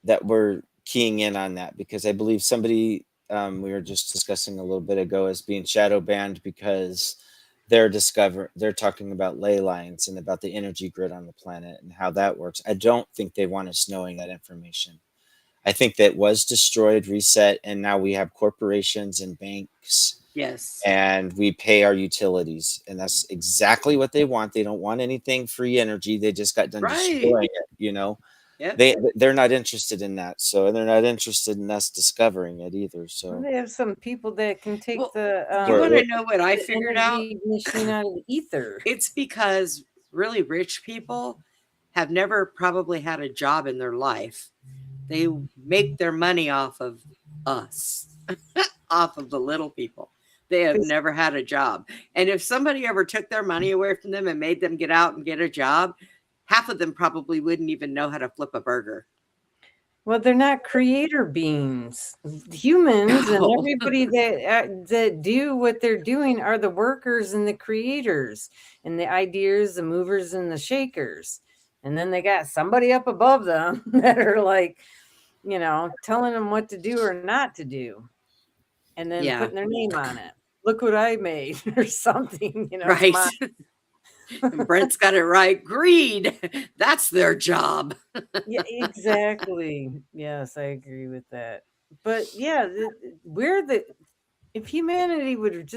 that we're keying in on that, because I believe somebody we were just discussing a little bit ago is being shadow banned because they're talking about ley lines and about the energy grid on the planet and how that works. I don't think they want us knowing that information. I think that was destroyed, reset, and now we have corporations and banks. Yes. And we pay our utilities, and that's exactly what they want. They don't want anything free energy. They just got done destroying it, you know. Yep. They're not interested in that, so, and they're not interested in us discovering it either. So They have some people that can take Well, the you want to know what I the figured out? energy machine out of the ether. It's because really rich people have never probably had a job in their life. They make their money off of us, off of the little people. They have never had a job. And if somebody ever took their money away from them and made them get out and get a job, half of them probably wouldn't even know how to flip a burger. Well, they're not creator beings. Humans and No. everybody that do what they're doing are the workers and the creators and the ideas, the movers and the shakers. And then they got somebody up above them that are like, you know, telling them what to do or not to do. And then putting their name on it. Look what I made or something, you know. Right. And Brent's got it right. Greed. That's their job. Yeah, exactly. Yes, I agree with that. But yeah, if humanity would have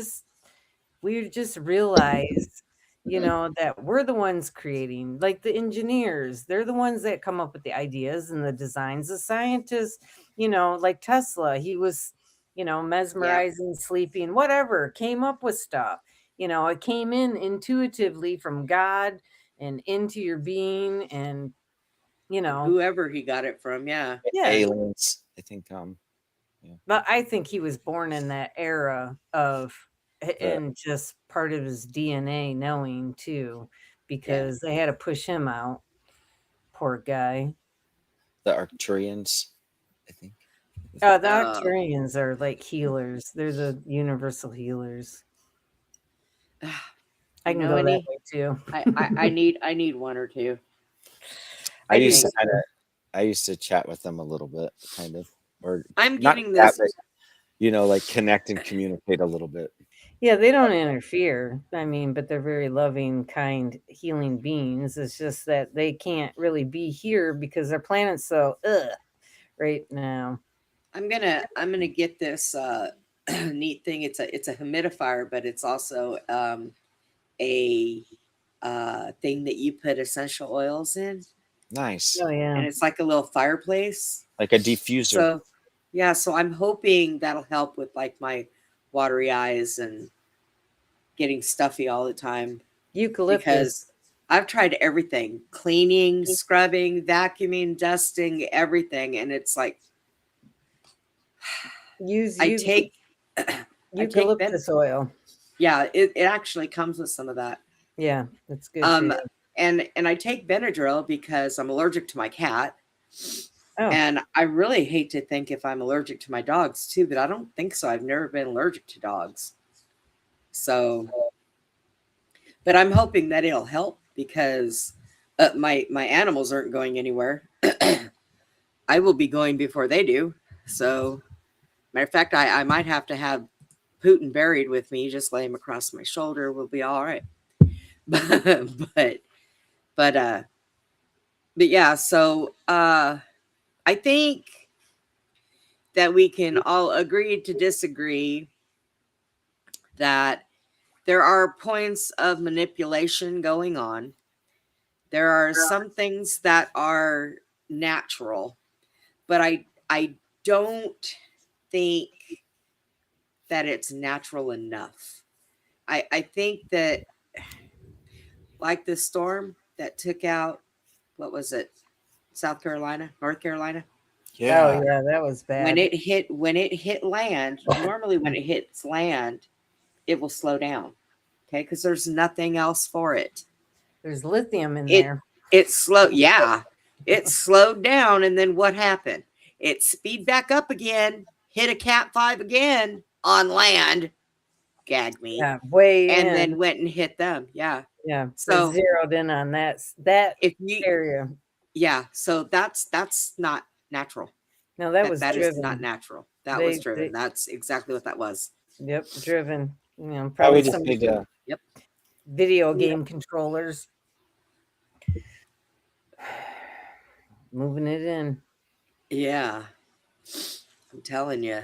we would just realize, you know, that we're the ones creating, like the engineers, they're the ones that come up with the ideas and the designs. The scientists, you know, like Tesla, he was, you know, mesmerizing, sleeping, whatever, came up with stuff. You know, it came in intuitively from God and into your being, and you know, whoever he got it from. Yeah. Aliens, I think. But I think he was born in that era of, and just part of his DNA knowing too, because they had to push him out. Poor guy. The Arcturians, I think. Oh, the Arcturians are like healers. They're the universal healers. I can go that way too. I need one or two. I used to chat with them a little bit, kind of, or I'm giving this, you know, like connect and communicate a little bit. Yeah, they don't interfere. I mean, but they're very loving, kind, healing beings. It's just that they can't really be here because their planet's so right now. I'm gonna get this neat thing. It's a humidifier, but it's also a thing that you put essential oils in. Nice. Oh yeah. And it's like a little fireplace, like a diffuser. So yeah, so I'm hoping that'll help with like my watery eyes and getting stuffy all the time. Eucalyptus. Because I've tried everything: cleaning, scrubbing, vacuuming, dusting, everything, and it's like I take eucalyptus oil. Yeah, it actually comes with some of that. Yeah, that's good. And I take Benadryl because I'm allergic to my cat. Oh. And I really hate to think if I'm allergic to my dogs too, but I don't think so. I've never been allergic to dogs. So, but I'm hoping that it'll help because my animals aren't going anywhere. I will be going before they do. So, matter of fact, I might have to have Putin buried with me. Just lay him across my shoulder. We'll be all right. But yeah. So I think that we can all agree to disagree that there are points of manipulation going on. There are some things that are natural, but I don't think that it's natural enough. I think that like this storm that took out, what was it? North Carolina. Yeah. Oh yeah, that was bad. When it hit land, normally when it hits land, it will slow down. Okay, because there's nothing else for it. There's lithium in It- there. It slowed, yeah. It slowed down, and then what happened? It speed back up again, hit a Cat 5 again on land, gagged me, Yeah, way and in. then went and hit them. Yeah. Yeah, So- so zeroed in on that If you, area. yeah, so that's not natural. No, that was That driven. is not natural. That They- was driven. they- That's exactly what that was. Yep, driven. You know, I probably would just some need to. video game controllers. Moving it in. Yeah. I'm telling you.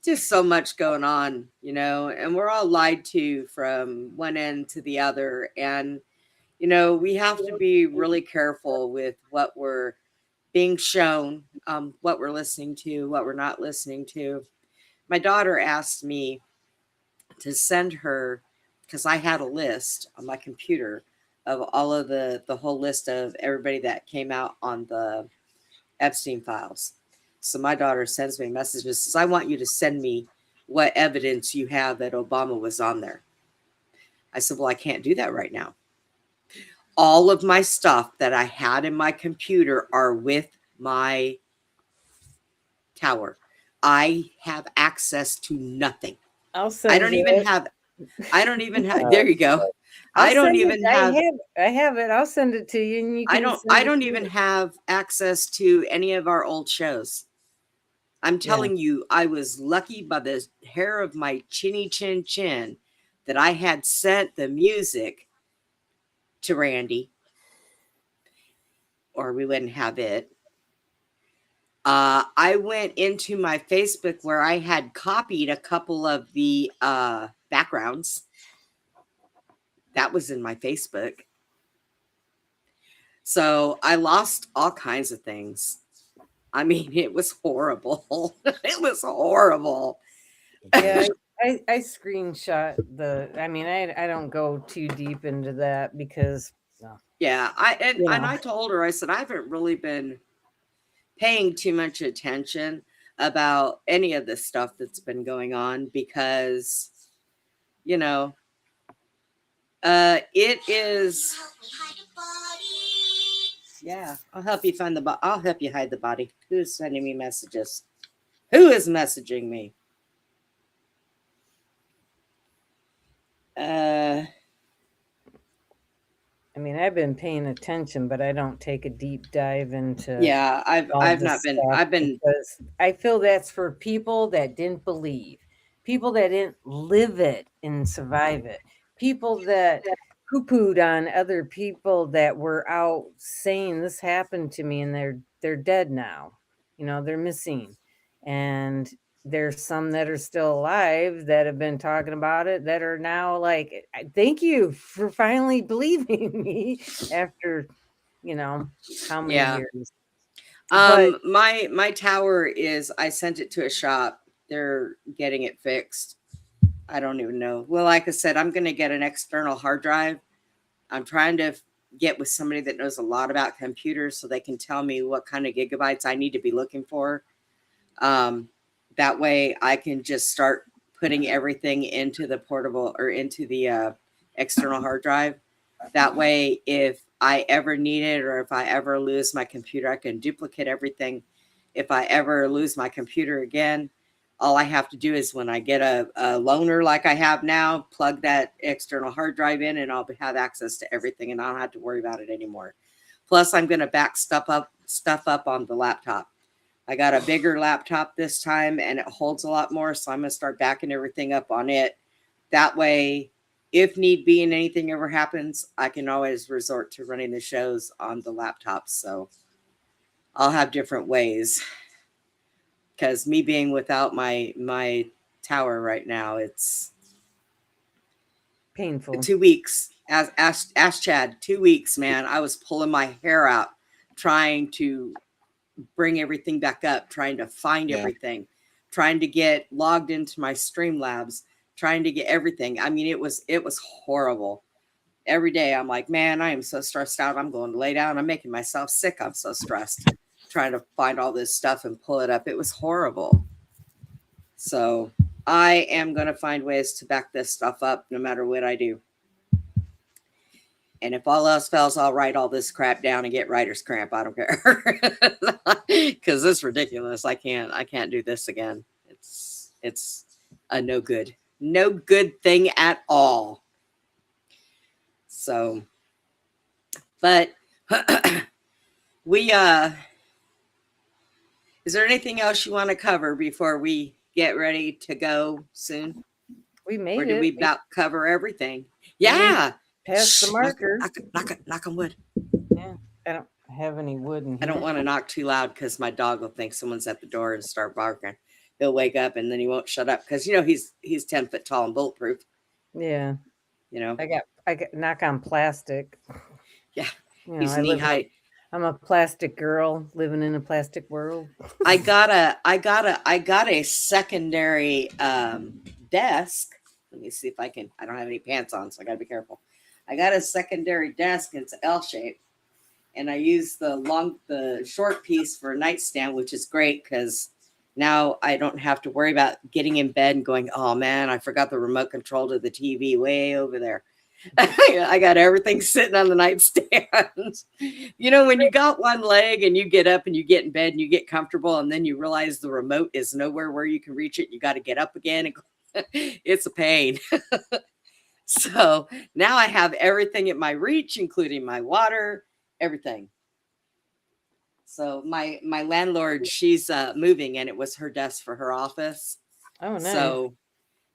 Just so much going on, you know, and we're all lied to from one end to the other. And, you know, we have to be really careful with what we're being shown, what we're listening to, what we're not listening to. My daughter asked me to send her, because I had a list on my computer of all of the whole list of everybody that came out on the Epstein files. So my daughter sends me a message and says, I want you to send me what evidence you have that Obama was on there. I said, well, I can't do that right now. All of my stuff that I had in my computer are with my tower. I have access to nothing. I'll send I don't you even it. have, there you go. I don't send even it. have, I have it. I'll send it to you, and you can. I send it don't to even me. have access to any of our old shows. I'm telling you, I was lucky by the hair of my chinny chin chin that I had sent the music to Randy, or we wouldn't have it. I went into my Facebook where I had copied a couple of the backgrounds. That was in my Facebook. So I lost all kinds of things. I mean, it was horrible. It was horrible. Yeah, I screenshot the. I mean, I don't go too deep into that because. Yeah, and Yeah. I told her, I said, I haven't really been paying too much attention about any of this stuff that's been going on because, you know, it is. Yeah, I'll help you find the I'll help you hide the body. Who's sending me messages? Who is messaging me? I mean, I've been paying attention, but I don't take a deep dive into. Yeah, all I've this not been. stuff I've been. because I feel that's for people that didn't believe, people that didn't live it and survive it, people that poo-pooed on other people that were out saying this happened to me and they're dead now. You know, they're missing. And there's some that are still alive that have been talking about it that are now like, thank you for finally believing me after, you know, how many Yeah. years. My tower is. I sent it to a shop. They're getting it fixed. I don't even know. Well, like I said, I'm going to get an external hard drive. I'm trying to get with somebody that knows a lot about computers so they can tell me what kind of gigabytes I need to be looking for. That way I can just start putting everything into the portable or into the external hard drive. That way, if I ever need it or if I ever lose my computer, I can duplicate everything. If I ever lose my computer again, all I have to do is when I get a loaner like I have now, plug that external hard drive in and I'll have access to everything and I don't have to worry about it anymore. Plus, I'm going to back stuff up on the laptop. I got a bigger laptop this time and it holds a lot more. So I'm going to start backing everything up on it. That way, if need be and anything ever happens, I can always resort to running the shows on the laptop. So I'll have different ways. Because me being without my tower right now, it's Painful. 2 weeks. Ask Chad, 2 weeks, man. I was pulling my hair out, trying to bring everything back up, trying to find everything, trying to get logged into my Streamlabs, trying to get everything. I mean, it was horrible. every day I'm like, man, I am so stressed out. I'm going to lay down. I'm making myself sick. I'm so stressed trying to find all this stuff and pull it up. It was horrible. So I am going to find ways to back this stuff up no matter what I do. And if all else fails, I'll write all this crap down and get writer's cramp. I don't care. Because it's ridiculous. I can't do this again. It's a no good thing at all. So, but we, is there anything else you want to cover before we get ready to go soon? We made Or did it. we about cover everything? Yeah. Past the marker. Knock on wood. Yeah. I don't have any wood in here. I don't want to knock too loud because my dog will think someone's at the door and start barking. He'll wake up and then he won't shut up because he's 10 foot tall and bulletproof. Yeah. I got knock on plastic. Yeah. He's knee height. I'm a plastic girl living in a plastic world. I got a secondary desk. Let me see if I can. I don't have any pants on, so I gotta be careful. I got a secondary desk. It's L shape, and I use the short piece for a nightstand, which is great because now I don't have to worry about getting in bed and going, oh man, I forgot the remote control to the TV way over there. I got everything sitting on the nightstand. When you got one leg and you get up and you get in bed and you get comfortable and then you realize the remote is nowhere where you can reach it. You got to get up again. And it's a pain. So now I have everything at my reach, including my water, everything. So my landlord, she's moving and it was her desk for her office. Oh, nice. So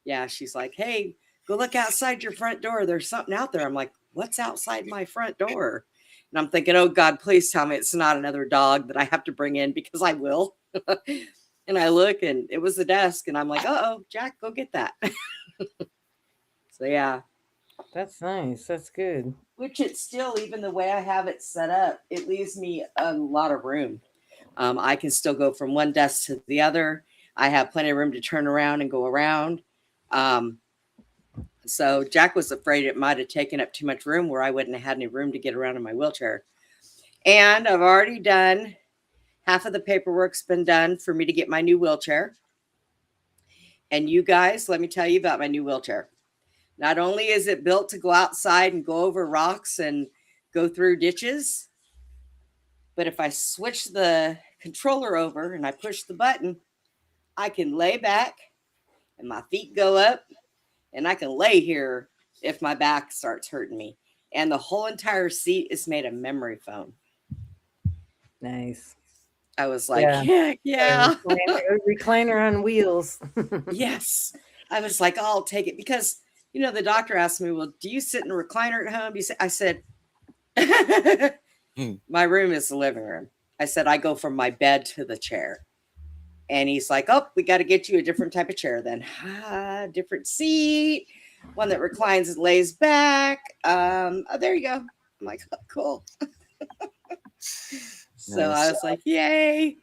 yeah, she's like, hey, go look outside your front door. There's something out there. I'm like, what's outside my front door? And I'm thinking, oh God, please tell me it's not another dog that I have to bring in because I will. And I look and it was the desk and I'm like, uh-oh, Jack, go get that. So yeah. That's nice. That's good. Which it's still, even the way I have it set up, it leaves me a lot of room. I can still go from one desk to the other. I have plenty of room to turn around and go around. So Jack was afraid it might have taken up too much room where I wouldn't have had any room to get around in my wheelchair. And I've already done, half of the paperwork's been done for me to get my new wheelchair. And you guys, let me tell you about my new wheelchair. Not only is it built to go outside and go over rocks and go through ditches, but if I switch the controller over and I push the button, I can lay back and my feet go up and I can lay here if my back starts hurting me. And the whole entire seat is made of memory foam. Nice. I was like, yeah. Recliner on wheels. Yes. I was like, oh, I'll take it because, the doctor asked me, well, do you sit in a recliner at home? I said, my room is the living room. I said, I go from my bed to the chair. And he's like, oh, we got to get you a different type of chair then. Different seat, one that reclines and lays back. Oh, there you go. I'm like, oh, cool. So nice. I was like, yay.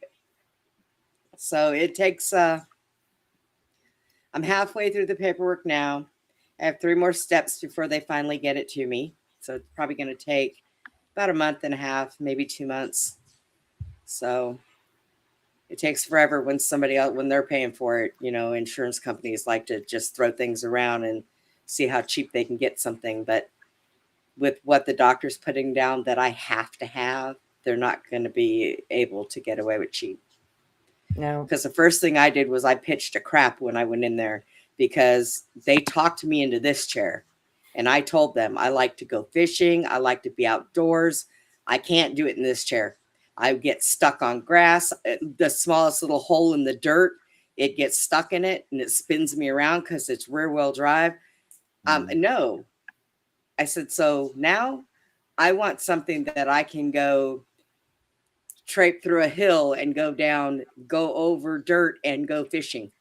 So it takes, I'm halfway through the paperwork now. I have 3 more steps before they finally get it to me. So it's probably going to take about a month and a half, maybe 2 months. So it takes forever when somebody else, when they're paying for it, insurance companies like to just throw things around and see how cheap they can get something. But with what the doctor's putting down that I have to have, they're not going to be able to get away with cheap. No. Because the first thing I did was I pitched a crap when I went in there because they talked me into this chair. And I told them I like to go fishing. I like to be outdoors. I can't do it in this chair. I get stuck on grass, the smallest little hole in the dirt. It gets stuck in it and it spins me around because it's rear wheel drive. No, I said, so now I want something that I can go trape through a hill and go down, go over dirt and go fishing.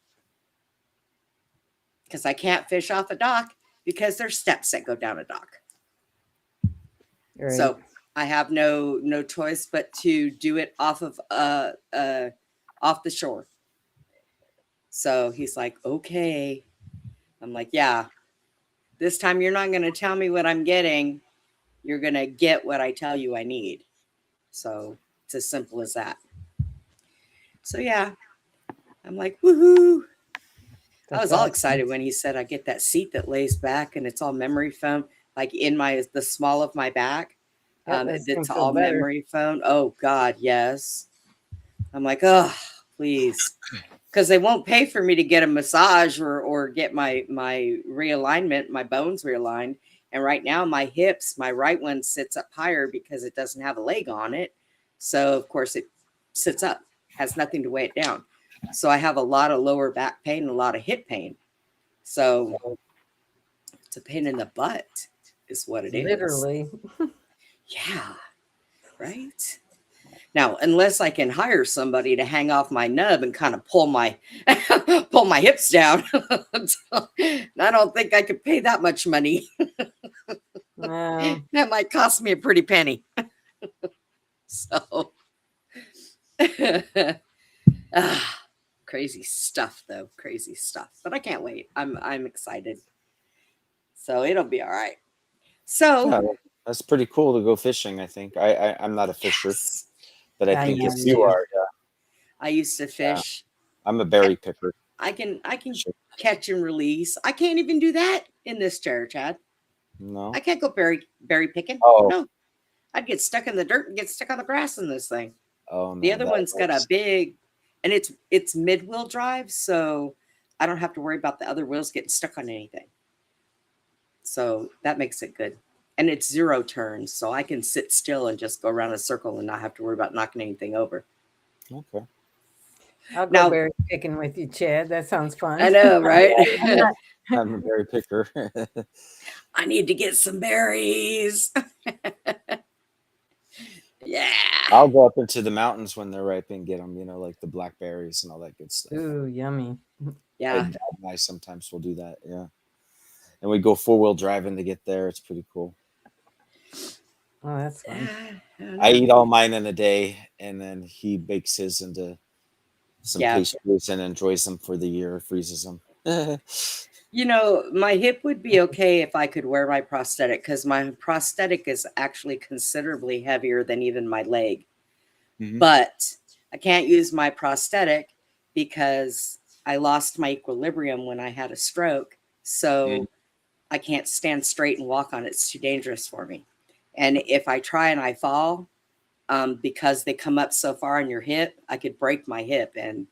Because I can't fish off a dock because there's steps that go down a dock. Right. So I have no choice but to do it off of off the shore. So he's like, okay. I'm like, yeah. This time you're not going to tell me what I'm getting. You're going to get what I tell you I need. So it's as simple as that. So yeah, I'm like, woohoo. I was all excited when he said I get that seat that lays back and it's all memory foam, like in the small of my back. It's all memory foam. Oh God, yes. I'm like, oh, please. Because they won't pay for me to get a massage or get my realignment, my bones realigned. And right now my hips, my right one sits up higher because it doesn't have a leg on it. So of course it sits up, has nothing to weigh it down. So I have a lot of lower back pain and a lot of hip pain. So it's a pain in the butt is what it is. Literally. Yeah. Right. Now, unless I can hire somebody to hang off my nub and kind of pull my hips down, I don't think I could pay that much money. No. That might cost me a pretty penny. So, crazy stuff, though. Crazy stuff. But I can't wait. I'm excited. So it'll be all right. So Yeah, that's pretty cool to go fishing. I think I'm not a fisher. yes, But I think if you are, yeah, I used to fish. I'm a berry picker. I can Sure. catch and release. I can't even do that in this chair, Chad. No. I can't go berry picking. Oh. No. I'd get stuck in the dirt and get stuck on the grass in this thing. Oh no. The other that one's got a works. big, and it's mid-wheel drive, so I don't have to worry about the other wheels getting stuck on anything. So that makes it good. And it's 0 turns, so I can sit still and just go around a circle and not have to worry about knocking anything over. Okay. I'll go Now- berry picking with you, Chad. That sounds fun. I know, right? I'm a berry picker. I need to get some berries. Yeah. I'll go up into the mountains when they're ripe and get them, like the blackberries and all that good stuff. Ooh, yummy. Yeah. Dad and I sometimes will do that. Yeah. And we go 4-wheel driving to get there. It's pretty cool. Oh, that's fun. I eat all mine in a day, and then he bakes his into some Yeah. pastries and enjoys them for the year, freezes them. My hip would be okay if I could wear my prosthetic, because my prosthetic is actually considerably heavier than even my leg. Mhm. But I can't use my prosthetic because I lost my equilibrium when I had a stroke. So I can't stand straight and walk on it. It's too dangerous for me. And if I try and I fall, because they come up so far on your hip, I could break my hip. And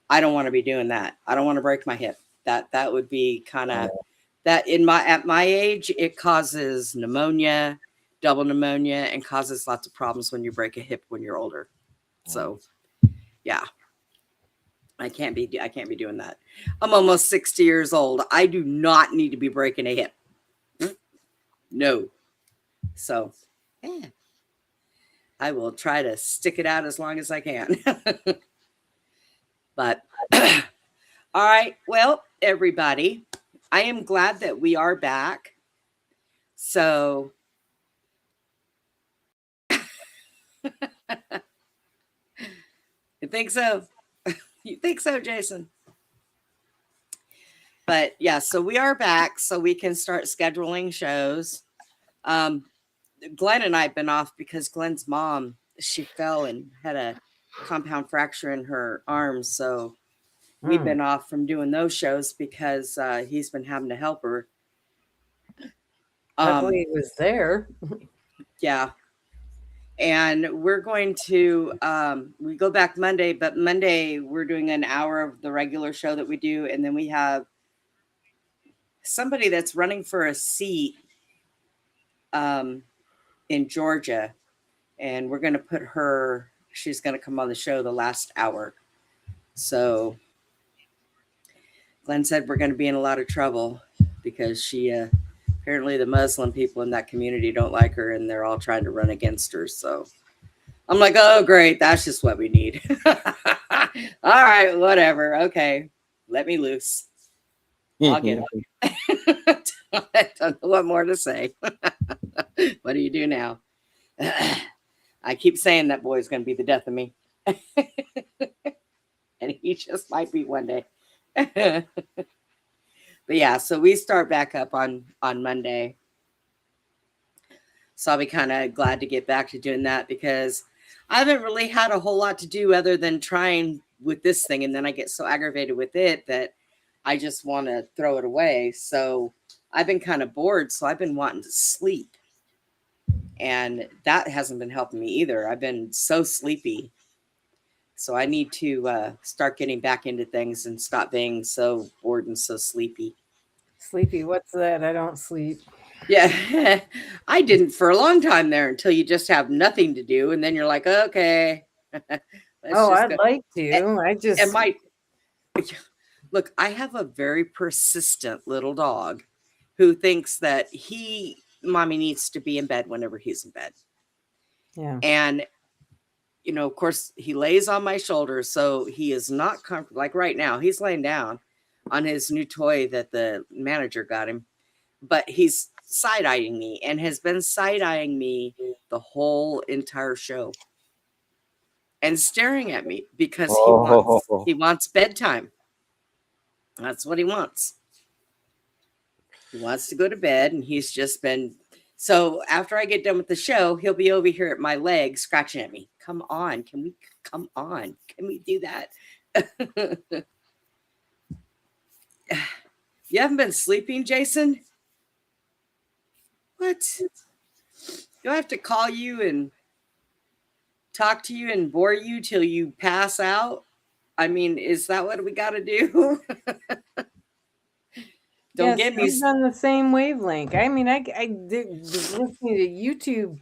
I don't want to be doing that. I don't want to break my hip. That would be kind of that at my age, it causes pneumonia, double pneumonia, and causes lots of problems when you break a hip when you're older. So yeah. I can't be doing that. I'm almost 60 years old. I do not need to be breaking a hip. No. So yeah. I will try to stick it out as long as I can. But all right. Well, everybody, I am glad that we are back. So you think so? You think so, Jason? But yeah, so we are back, so we can start scheduling shows. Glenn and I have been off because Glenn's mom, she fell and had a compound fracture in her arm. So we've been off from doing those shows because he's been having to help her. Luckily, it was there. Yeah. And we're going to, we go back Monday, but Monday we're doing an hour of the regular show that we do. And then we have somebody that's running for a seat in Georgia. And we're going to put her, she's going to come on the show the last hour. So Glenn said we're going to be in a lot of trouble because she, apparently the Muslim people in that community don't like her and they're all trying to run against her. So I'm like, oh, great. That's just what we need. All right, whatever. Okay. Let me loose. I'll get him. I don't know what more to say. What do you do now? I keep saying that boy's going to be the death of me. And he just might be one day. But yeah, so we start back up on Monday. So I'll be kind of glad to get back to doing that because I haven't really had a whole lot to do other than trying with this thing. And then I get so aggravated with it that I just want to throw it away. So I've been kind of bored. So I've been wanting to sleep. And that hasn't been helping me either. I've been so sleepy. So I need to start getting back into things and stop being so bored and so sleepy. Sleepy, what's that? I don't sleep. Yeah, I didn't for a long time there until you just have nothing to do. And then you're like, okay. I'd like to. Look, I have a very persistent little dog who thinks that mommy needs to be in bed whenever he's in bed. Yeah. And, of course, he lays on my shoulder. So he is not comfortable. Like right now, he's laying down on his new toy that the manager got him. But he's side-eyeing me and has been side-eyeing me the whole entire show and staring at me because he wants bedtime. That's what he wants. He wants to go to bed, and he's just been. So after I get done with the show, he'll be over here at my leg scratching at me. Come on. Can we do that? You haven't been sleeping, Jason? What? Do I have to call you and talk to you and bore you till you pass out? I mean, is that what we got to do? Don't get me on the same wavelength. I mean, I was listening to YouTube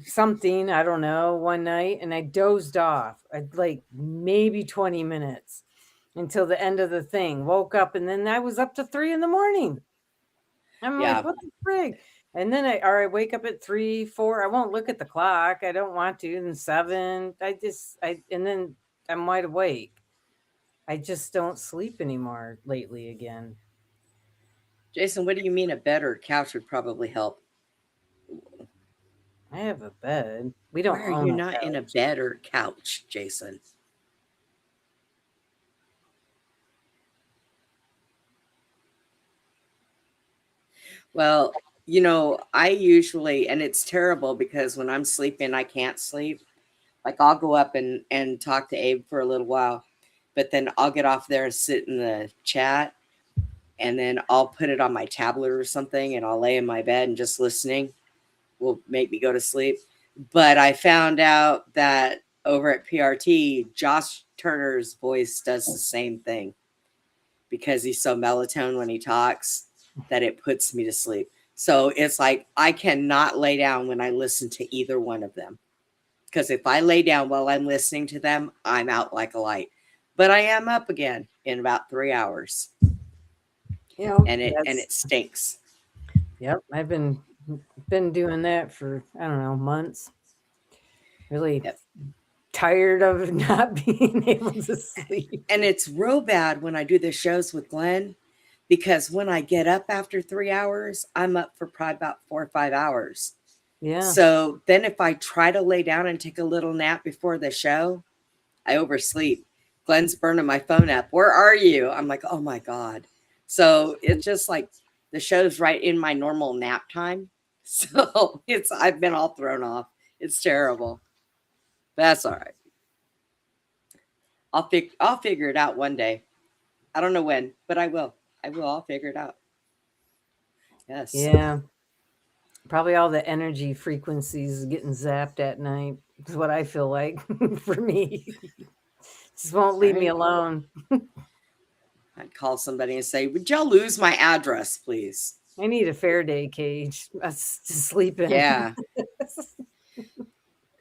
something, I don't know, one night, and I dozed off. I'd like maybe 20 minutes until the end of the thing. Woke up, and then I was up to 3 a.m. I'm like, what the frig? And then I wake up at 3, 4. I won't look at the clock. I don't want to. And 7. And then I'm wide awake. I just don't sleep anymore lately again. Jason, what do you mean a bed or couch would probably help? I have a bed. We don't. Why are you not in a bed or couch, Jason? Well, I usually, and it's terrible because when I'm sleeping, I can't sleep. Like I'll go up and talk to Abe for a little while, but then I'll get off there and sit in the chat, and then I'll put it on my tablet or something, and I'll lay in my bed and just listening will make me go to sleep. But I found out that over at PRT, Josh Turner's voice does the same thing because he's so melatonin when he talks that it puts me to sleep. So it's like I cannot lay down when I listen to either one of them. Because if I lay down while I'm listening to them, I'm out like a light. But I am up again in about 3 hours. And it stinks. Yep, I've been doing that for, I don't know, months. Really tired of not being able to sleep. And it's real bad when I do the shows with Glenn, because when I get up after 3 hours, I'm up for probably about 4 or 5 hours. Yeah. So then if I try to lay down and take a little nap before the show, I oversleep. Glenn's burning my phone up. Where are you? I'm like, oh my God. So it's just like the show's right in my normal nap time. So I've been all thrown off. It's terrible. That's all right. I'll figure it out one day. I don't know when, but I will. I'll figure it out. Yes. Yeah. Probably all the energy frequencies getting zapped at night is what I feel like for me. Just won't leave me alone. I'd call somebody and say, would y'all lose my address, please? I need a Faraday cage to sleep in. Yeah.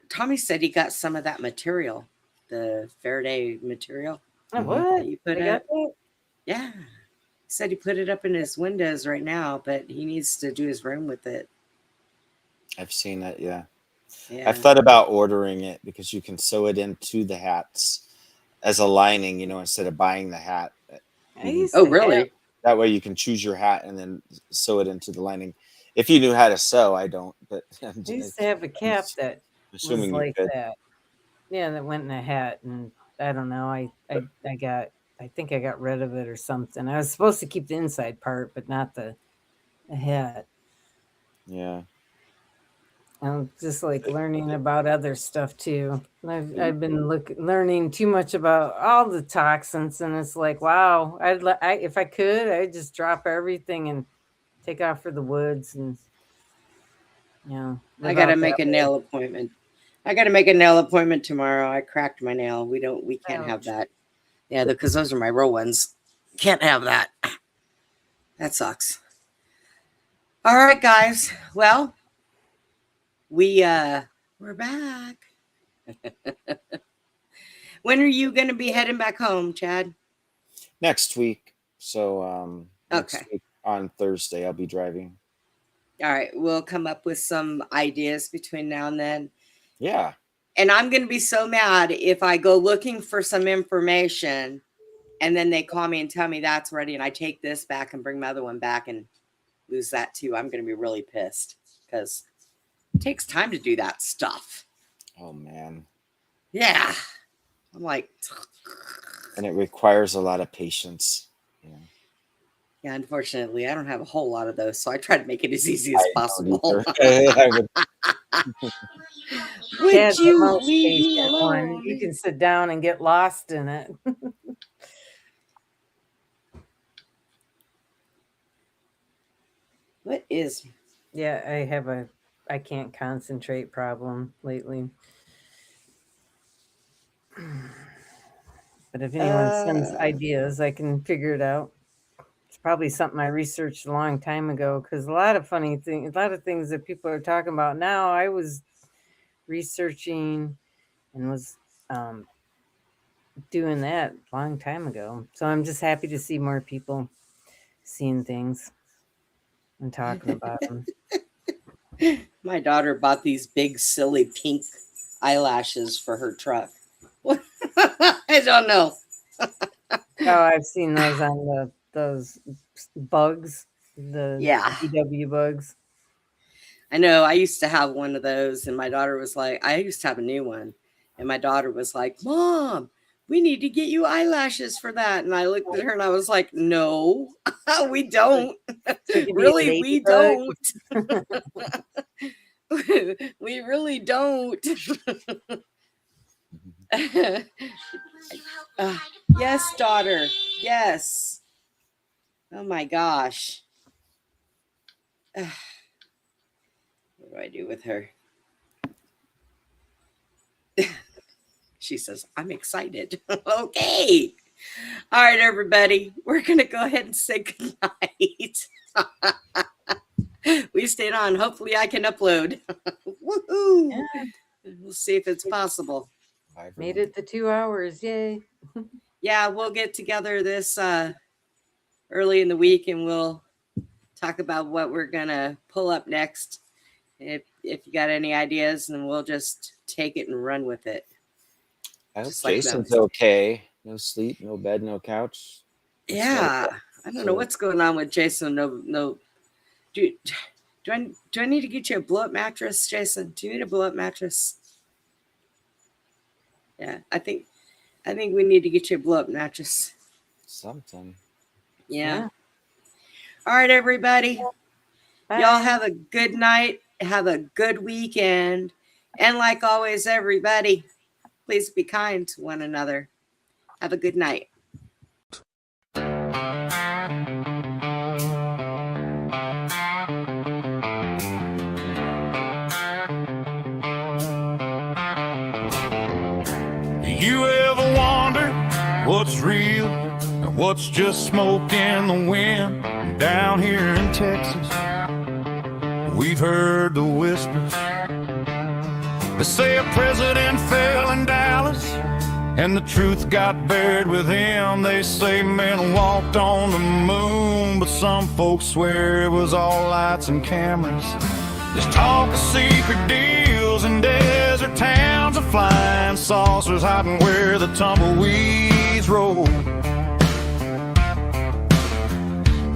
Tommy said he got some of that material, the Faraday material. Oh, what? You put up. Yeah. He said he put it up in his windows right now, but he needs to do his room with it. I've seen it, yeah. I've thought about ordering it because you can sew it into the hats as a lining, instead of buying the hat. Oh, really? That way you can choose your hat and then sew it into the lining. If you knew how to sew, I don't. But I used to have a cap that was like that. Yeah, that went in a hat, and I don't know. I got I think I got rid of it or something. I was supposed to keep the inside part, but not the head. Yeah. I'm just like learning about other stuff too. I've been learning too much about all the toxins, and it's like, wow, if I could, I'd just drop everything and take off for the woods, and I gotta make a nail appointment. I gotta make a nail appointment tomorrow. I cracked my nail. We can't have that. Yeah, because those are my real ones. Can't have that. That sucks. All right, guys. Well, we're back. When are you gonna be heading back home, Chad? Next week. So next Okay. week on Thursday I'll be driving. All right, we'll come up with some ideas between now and then. Yeah. And I'm going to be so mad if I go looking for some information and then they call me and tell me that's ready and I take this back and bring my other one back and lose that too. I'm going to be really pissed because it takes time to do that stuff. Oh man. Yeah. I'm like, And it requires a lot of patience. Yeah. yeah, unfortunately, I don't have a whole lot of those. So I try to make it as easy as possible. Would Chad's the you most leave me patient one. alone? You can sit down and get lost in it. What is? Yeah, I can't concentrate problem lately. But if anyone sends ideas, I can figure it out. It's probably something I researched a long time ago, because a lot of things that people are talking about now, I was researching and was doing that a long time ago. So I'm just happy to see more people seeing things and talking about them. My daughter bought these big, silly pink eyelashes for her truck. I don't know. Oh, I've seen those on those bugs, the EW bugs. I know. I used to have one of those, and my daughter was like, I used to have a new one, and my daughter was like, Mom, we need to get you eyelashes for that. And I looked at her and I was like, no, we don't. Really, we don't. We really don't. Yes, daughter. Yes. Oh my gosh. What do I do with her? She says, I'm excited. Okay. All right, everybody. We're going to go ahead and say goodnight. We stayed on. Hopefully I can upload. Woohoo. Yeah. We'll see if it's possible. Made it the 2 hours. Yay. Yeah, we'll get together this early in the week and we'll talk about what we're going to pull up next. If you got any ideas, then we'll just take it and run with it. I hope Jason's okay. No sleep, no bed, no couch. Yeah. I don't know what's going on with Jason. No. Do I need to get you a blow-up mattress, Jason? Do you need a blow-up mattress? Yeah, I think we need to get you a blow-up mattress. Something. Yeah. All right, everybody. Bye. Y'all have a good night. Have a good weekend. And like always, everybody, please be kind to one another. Have a good night. You ever wonder what's real and what's just smoke in the wind? Down here in Texas, we've heard the whispers. They say a president fell in Dallas and the truth got buried with him. They say men walked on the moon, but some folks swear it was all lights and cameras. There's talk of secret deals in desert towns of flying saucers hiding where the tumbleweeds roll.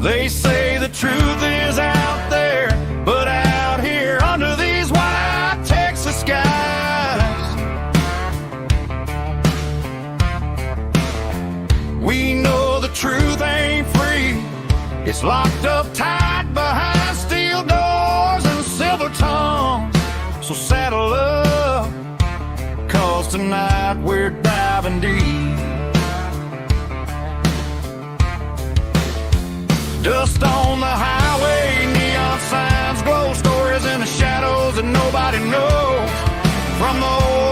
They say the truth is out there, but out here under these white Texas skies, we the